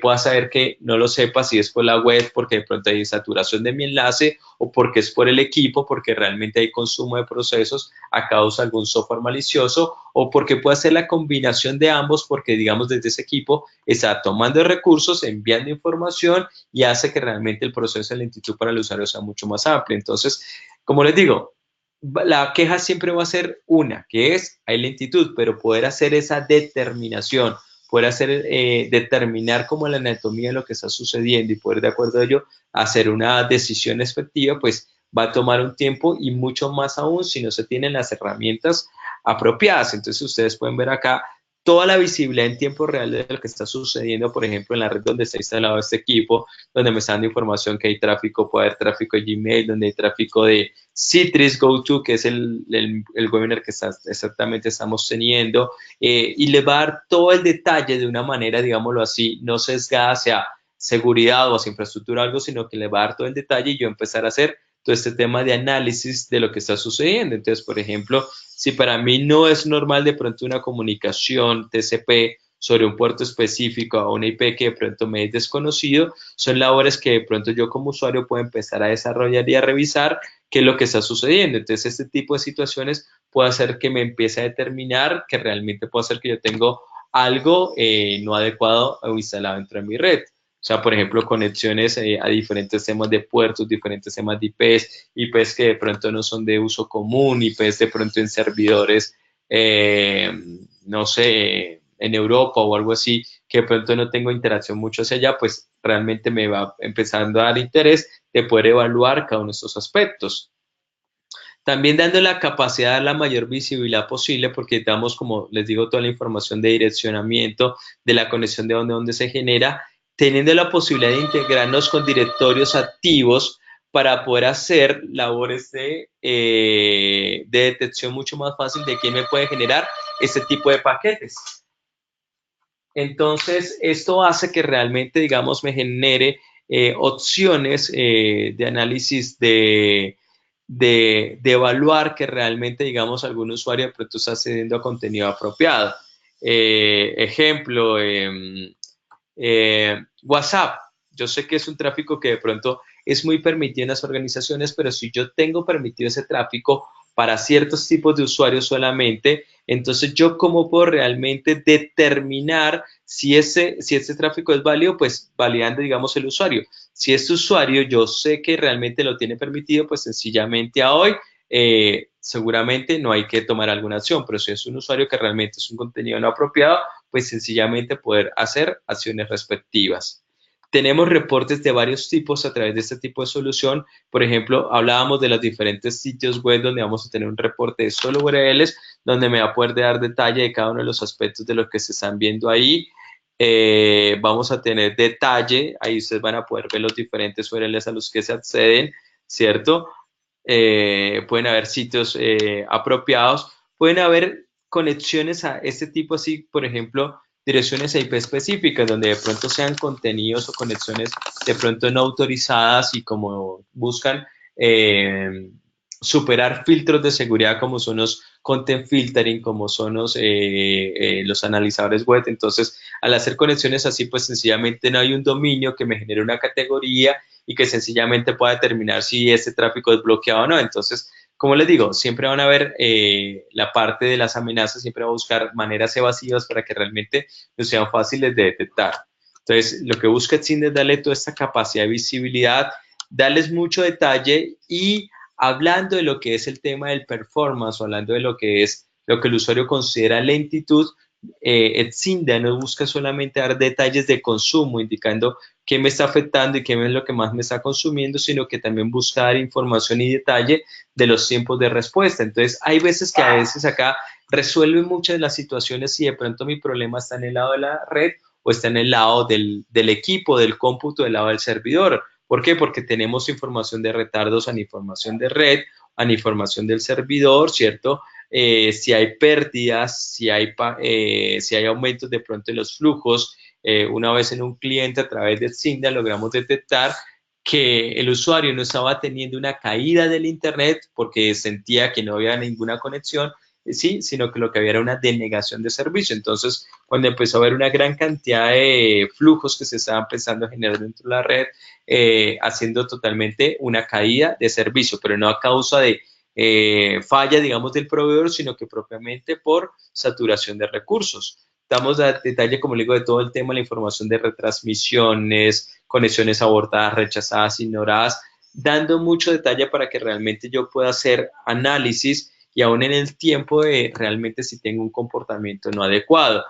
pueda saber que no lo sepa si es por la web, porque de pronto hay saturación de mi enlace o porque es por el equipo, porque realmente hay consumo de procesos a causa de algún software malicioso o porque puede hacer la combinación de ambos, porque digamos desde ese equipo está tomando recursos, enviando información y hace que realmente el proceso de lentitud para el usuario sea mucho más amplio. Entonces, como les digo, la queja siempre va a ser una, que es, hay lentitud, pero poder hacer esa determinación, poder hacer, determinar como la anatomía de lo que está sucediendo y poder de acuerdo a ello hacer una decisión efectiva, pues va a tomar un tiempo y mucho más aún si no se tienen las herramientas apropiadas. Entonces ustedes pueden ver acá toda la visibilidad en tiempo real de lo que está sucediendo, por ejemplo, en la red donde está instalado este equipo, donde me está dando información que hay tráfico, puede haber tráfico de Gmail, donde hay tráfico de Citrix GoTo, que es el webinar que exactamente estamos teniendo, y le va a dar todo el detalle de una manera, digámoslo así, no sesgada hacia seguridad o hacia infraestructura o algo, sino que le va a dar todo el detalle y yo empezar a hacer todo este tema de análisis de lo que está sucediendo. Entonces, por ejemplo, si para mí no es normal de pronto una comunicación TCP sobre un puerto específico a una IP que de pronto me es desconocido, son labores que de pronto yo como usuario puedo empezar a desarrollar y a revisar qué es lo que está sucediendo. Entonces, este tipo de situaciones puede hacer que me empiece a determinar que realmente puede ser que yo tengo algo no adecuado o instalado dentro de mi red. O sea, por ejemplo, conexiones a diferentes temas de puertos, diferentes temas de IPs, IPs que de pronto no son de uso común, IPs de pronto en servidores, eh, no sé, en Europa o algo así, que de pronto no tengo interacción mucho hacia allá, pues realmente me va empezando a dar interés de poder evaluar cada uno de estos aspectos. También dando la capacidad de dar la mayor visibilidad posible, porque damos, como les digo, toda la información de direccionamiento, de la conexión de dónde se genera, teniendo la posibilidad de integrarnos con directorios activos para poder hacer labores de detección mucho más fácil de quién me puede generar este tipo de paquetes. Entonces, esto hace que realmente, digamos, me genere opciones de análisis de evaluar que realmente, digamos, algún usuario de pronto está accediendo a contenido apropiado. Ejemplo, WhatsApp. Yo sé que es un tráfico que de pronto es muy permitido en las organizaciones, pero si yo tengo permitido ese tráfico para ciertos tipos de usuarios solamente, entonces yo cómo puedo realmente determinar si ese tráfico es válido, pues validando, digamos, el usuario. Si este usuario yo sé que realmente lo tiene permitido, pues sencillamente a hoy seguramente no hay que tomar alguna acción, pero si es un usuario que realmente es un contenido no apropiado, pues sencillamente poder hacer acciones respectivas. Tenemos reportes de varios tipos a través de este tipo de solución. Por ejemplo, hablábamos de los diferentes sitios web donde vamos a tener un reporte de solo URLs, donde me va a poder dar detalle de cada uno de los aspectos de lo que se están viendo ahí. Vamos a tener detalle, ahí ustedes van a poder ver los diferentes URLs a los que se acceden, ¿cierto? Pueden haber sitios apropiados, pueden haber conexiones a este tipo así, por ejemplo, direcciones IP específicas, donde de pronto sean contenidos o conexiones de pronto no autorizadas y como buscan superar filtros de seguridad como son los content filtering, como son los analizadores web. Entonces, al hacer conexiones así, pues sencillamente no hay un dominio que me genere una categoría y que sencillamente pueda determinar si ese tráfico es bloqueado o no. Entonces, como les digo, siempre van a ver la parte de las amenazas, siempre va a buscar maneras evasivas para que realmente no sean fáciles de detectar. Entonces, lo que busca Tinder es darle toda esta capacidad de visibilidad, darles mucho detalle y hablando de lo que es el tema del performance, o hablando de lo que es lo que el usuario considera lentitud, Etsinda no busca solamente dar detalles de consumo, indicando qué me está afectando y qué es lo que más me está consumiendo, sino que también busca dar información y detalle de los tiempos de respuesta. Entonces, hay veces que a veces acá resuelven muchas de las situaciones si de pronto mi problema está en el lado de la red o está en el lado del equipo, del cómputo, del lado del servidor. ¿Por qué? Porque tenemos información de retardos a información de red, a información del servidor, ¿cierto? Si hay pérdidas, si hay aumentos de pronto en los flujos. Una vez en un cliente a través de Sinda logramos detectar que el usuario no estaba teniendo una caída del internet porque sentía que no había ninguna conexión, sí, sino que lo que había era una denegación de servicio. Entonces, cuando empezó a haber una gran cantidad de flujos que se estaban empezando a generar dentro de la red, haciendo totalmente una caída de servicio, pero no a causa de falla, digamos, del proveedor, sino que propiamente por saturación de recursos. Damos a detalle, como le digo, de todo el tema, la información de retransmisiones, conexiones abortadas, rechazadas, ignoradas, dando mucho detalle para que realmente yo pueda hacer análisis y aún en el tiempo de realmente si tengo un comportamiento no adecuado.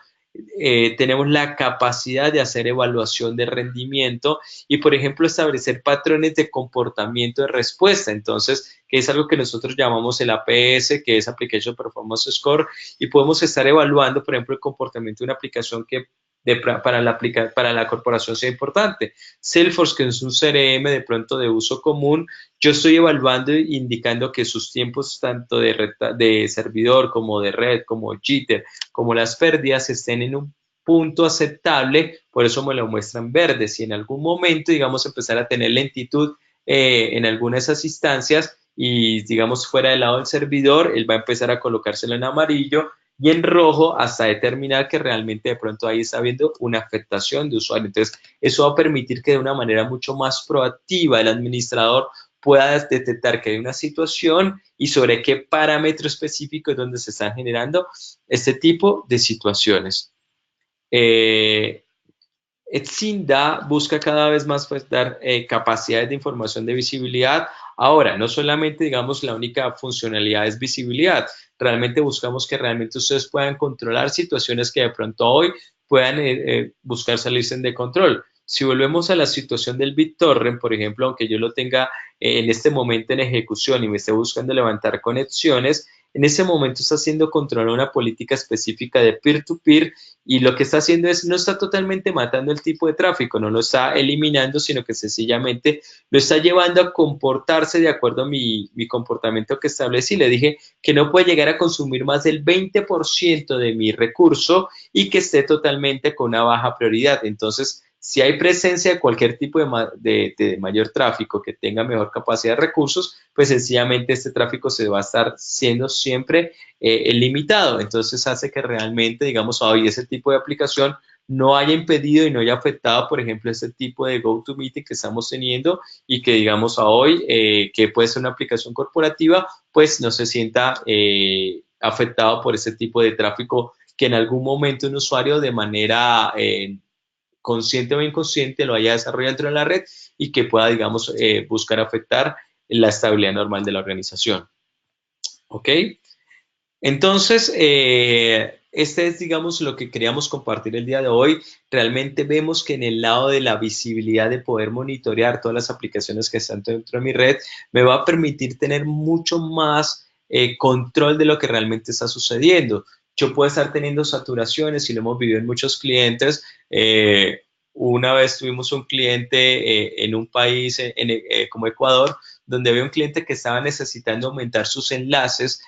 Tenemos la capacidad de hacer evaluación de rendimiento y, por ejemplo, establecer patrones de comportamiento de respuesta. Entonces, que es algo que nosotros llamamos el APS, que es Application Performance Score, y podemos estar evaluando, por ejemplo, el comportamiento de una aplicación que para la corporación sea importante. Salesforce, que es un CRM de pronto de uso común, yo estoy evaluando e indicando que sus tiempos tanto de servidor como de red, como jitter, como las pérdidas estén en un punto aceptable, por eso me lo muestran verde. Si en algún momento, digamos, empezar a tener lentitud en alguna de esas instancias y, digamos, fuera del lado del servidor, él va a empezar a colocárselo en amarillo y en rojo hasta determinar que realmente de pronto ahí está habiendo una afectación de usuario. Entonces, eso va a permitir que de una manera mucho más proactiva el administrador pueda detectar que hay una situación y sobre qué parámetro específico es donde se están generando este tipo de situaciones. Eh, Etsinda busca cada vez más pues, dar capacidades de información de visibilidad. Ahora, no solamente, digamos, la única funcionalidad es visibilidad. Realmente buscamos que realmente ustedes puedan controlar situaciones que de pronto hoy puedan buscar salirse de control. Si volvemos a la situación del BitTorrent, por ejemplo, aunque yo lo tenga en este momento en ejecución y me esté buscando levantar conexiones, en ese momento está siendo controlada una política específica de peer-to-peer y lo que está haciendo es, no está totalmente matando el tipo de tráfico, no lo está eliminando, sino que sencillamente lo está llevando a comportarse de acuerdo a mi comportamiento que establecí. Le dije que no puede llegar a consumir más del 20% de mi recurso y que esté totalmente con una baja prioridad. Entonces, si hay presencia de cualquier tipo de mayor tráfico que tenga mejor capacidad de recursos, pues sencillamente este tráfico se va a estar siendo siempre limitado. Entonces hace que realmente, digamos, hoy ese tipo de aplicación no haya impedido y no haya afectado, por ejemplo, este tipo de GoToMeeting que estamos teniendo y que, digamos, a hoy, que puede ser una aplicación corporativa, pues no se sienta afectado por ese tipo de tráfico que en algún momento un usuario de manera consciente o inconsciente lo haya desarrollado dentro de la red y que pueda, digamos, buscar afectar la estabilidad normal de la organización. ¿Ok? Entonces, este es, digamos, lo que queríamos compartir el día de hoy. Realmente vemos que en el lado de la visibilidad de poder monitorear todas las aplicaciones que están dentro de mi red, me va a permitir tener mucho más control de lo que realmente está sucediendo. Yo puedo estar teniendo saturaciones y lo hemos vivido en muchos clientes. Una vez tuvimos un cliente en un país como Ecuador, donde había un cliente que estaba necesitando aumentar sus enlaces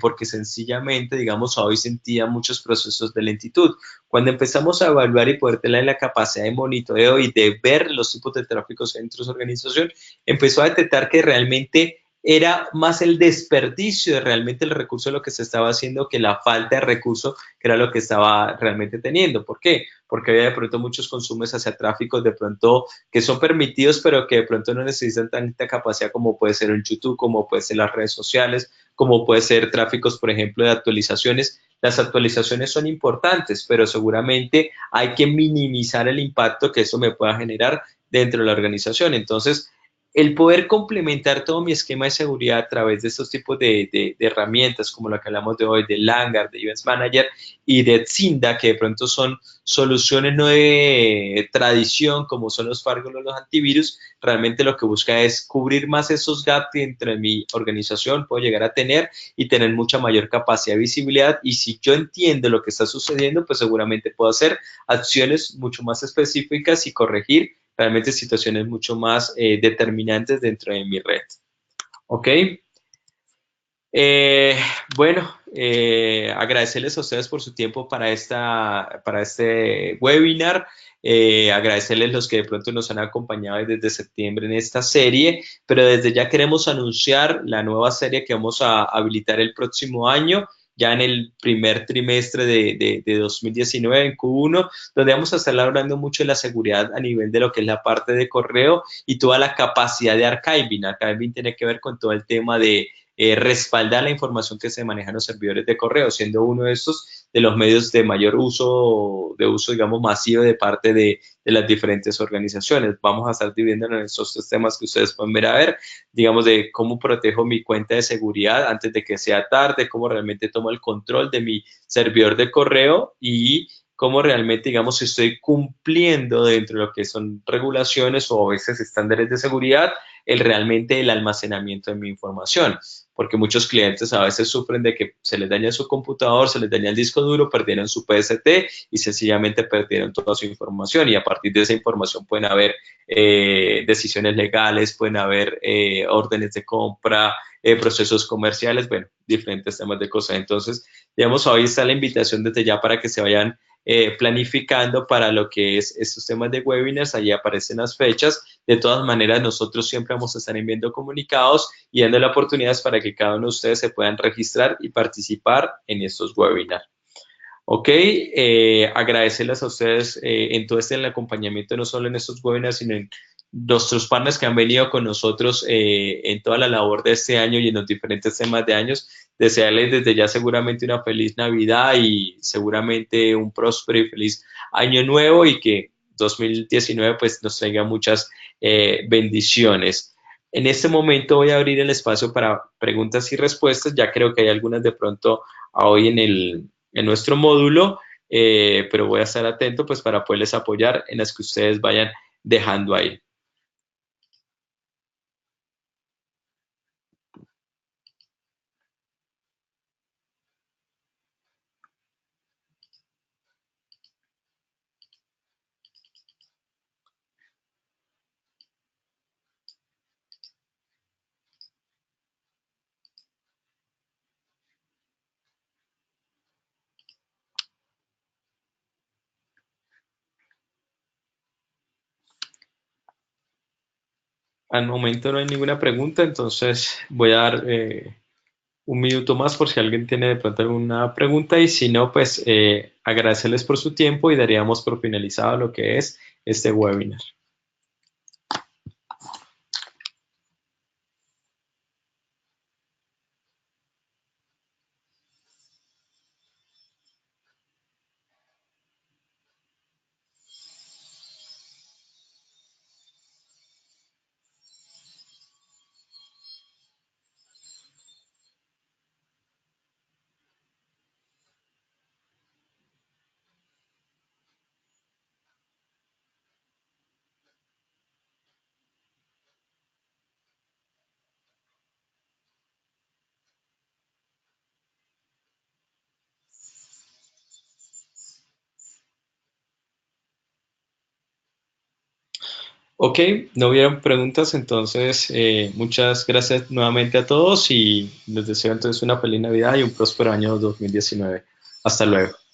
porque sencillamente, digamos, hoy sentía muchos procesos de lentitud. Cuando empezamos a evaluar y poder tener la capacidad de monitoreo y de ver los tipos de tráficos dentro de su organización, empezó a detectar que realmente era más el desperdicio de realmente el recurso de lo que se estaba haciendo que la falta de recurso que era lo que estaba realmente teniendo. ¿Por qué? Porque había de pronto muchos consumos hacia tráficos de pronto que son permitidos, pero que de pronto no necesitan tanta capacidad como puede ser en YouTube, como puede ser las redes sociales, como puede ser tráficos, por ejemplo, de actualizaciones. Las actualizaciones son importantes, pero seguramente hay que minimizar el impacto que eso me pueda generar dentro de la organización. Entonces, el poder complementar todo mi esquema de seguridad a través de estos tipos de herramientas, como la que hablamos de hoy, de Langar, de Events Manager y de Tsinda, que de pronto son soluciones no de tradición, como son los firewalls o los antivirus, realmente lo que busca es cubrir más esos gaps que entre mi organización puedo llegar a tener y tener mucha mayor capacidad de visibilidad. Y si yo entiendo lo que está sucediendo, pues seguramente puedo hacer acciones mucho más específicas y corregir realmente situaciones mucho más determinantes dentro de mi red. ¿Ok? Eh, bueno, agradecerles a ustedes por su tiempo para este webinar. Agradecerles los que de pronto nos han acompañado desde septiembre en esta serie, pero desde ya queremos anunciar la nueva serie que vamos a habilitar el próximo año, ya en el primer trimestre de 2019, en Q1, donde vamos a estar hablando mucho de la seguridad a nivel de lo que es la parte de correo y toda la capacidad de archiving. Archiving tiene que ver con todo el tema de respaldar la información que se maneja en los servidores de correo, siendo uno de estos de los medios de mayor uso, digamos, masivo de parte de las diferentes organizaciones. Vamos a estar dividiendo en estos tres temas que ustedes pueden ver a ver, digamos, de cómo protejo mi cuenta de seguridad antes de que sea tarde, cómo realmente tomo el control de mi servidor de correo y cómo realmente, digamos, estoy cumpliendo dentro de lo que son regulaciones o a veces estándares de seguridad, realmente el almacenamiento de mi información, porque muchos clientes a veces sufren de que se les daña su computador, se les daña el disco duro, perdieron su PST y sencillamente perdieron toda su información y a partir de esa información pueden haber decisiones legales, pueden haber órdenes de compra, procesos comerciales, bueno, diferentes temas de cosas. Entonces, digamos, hoy está la invitación desde ya para que se vayan planificando para lo que es estos temas de webinars, ahí aparecen las fechas. De todas maneras, nosotros siempre vamos a estar enviando comunicados y dando las oportunidades para que cada uno de ustedes se puedan registrar y participar en estos webinars. Ok, agradecerles a ustedes en todo el acompañamiento, no solo en estos webinars, sino en nuestros partners que han venido con nosotros en toda la labor de este año y en los diferentes temas de años. Desearles desde ya seguramente una feliz Navidad y seguramente un próspero y feliz año nuevo y que 2019 pues nos traiga muchas bendiciones. En este momento voy a abrir el espacio para preguntas y respuestas. Ya creo que hay algunas de pronto hoy en nuestro módulo, pero voy a estar atento pues para poderles apoyar en las que ustedes vayan dejando ahí. Al momento no hay ninguna pregunta, entonces voy a dar un minuto más por si alguien tiene de pronto alguna pregunta y si no, pues agradecerles por su tiempo y daríamos por finalizado lo que es este webinar. Ok, no hubieron preguntas, entonces muchas gracias nuevamente a todos y les deseo entonces una feliz Navidad y un próspero año 2019. Hasta luego.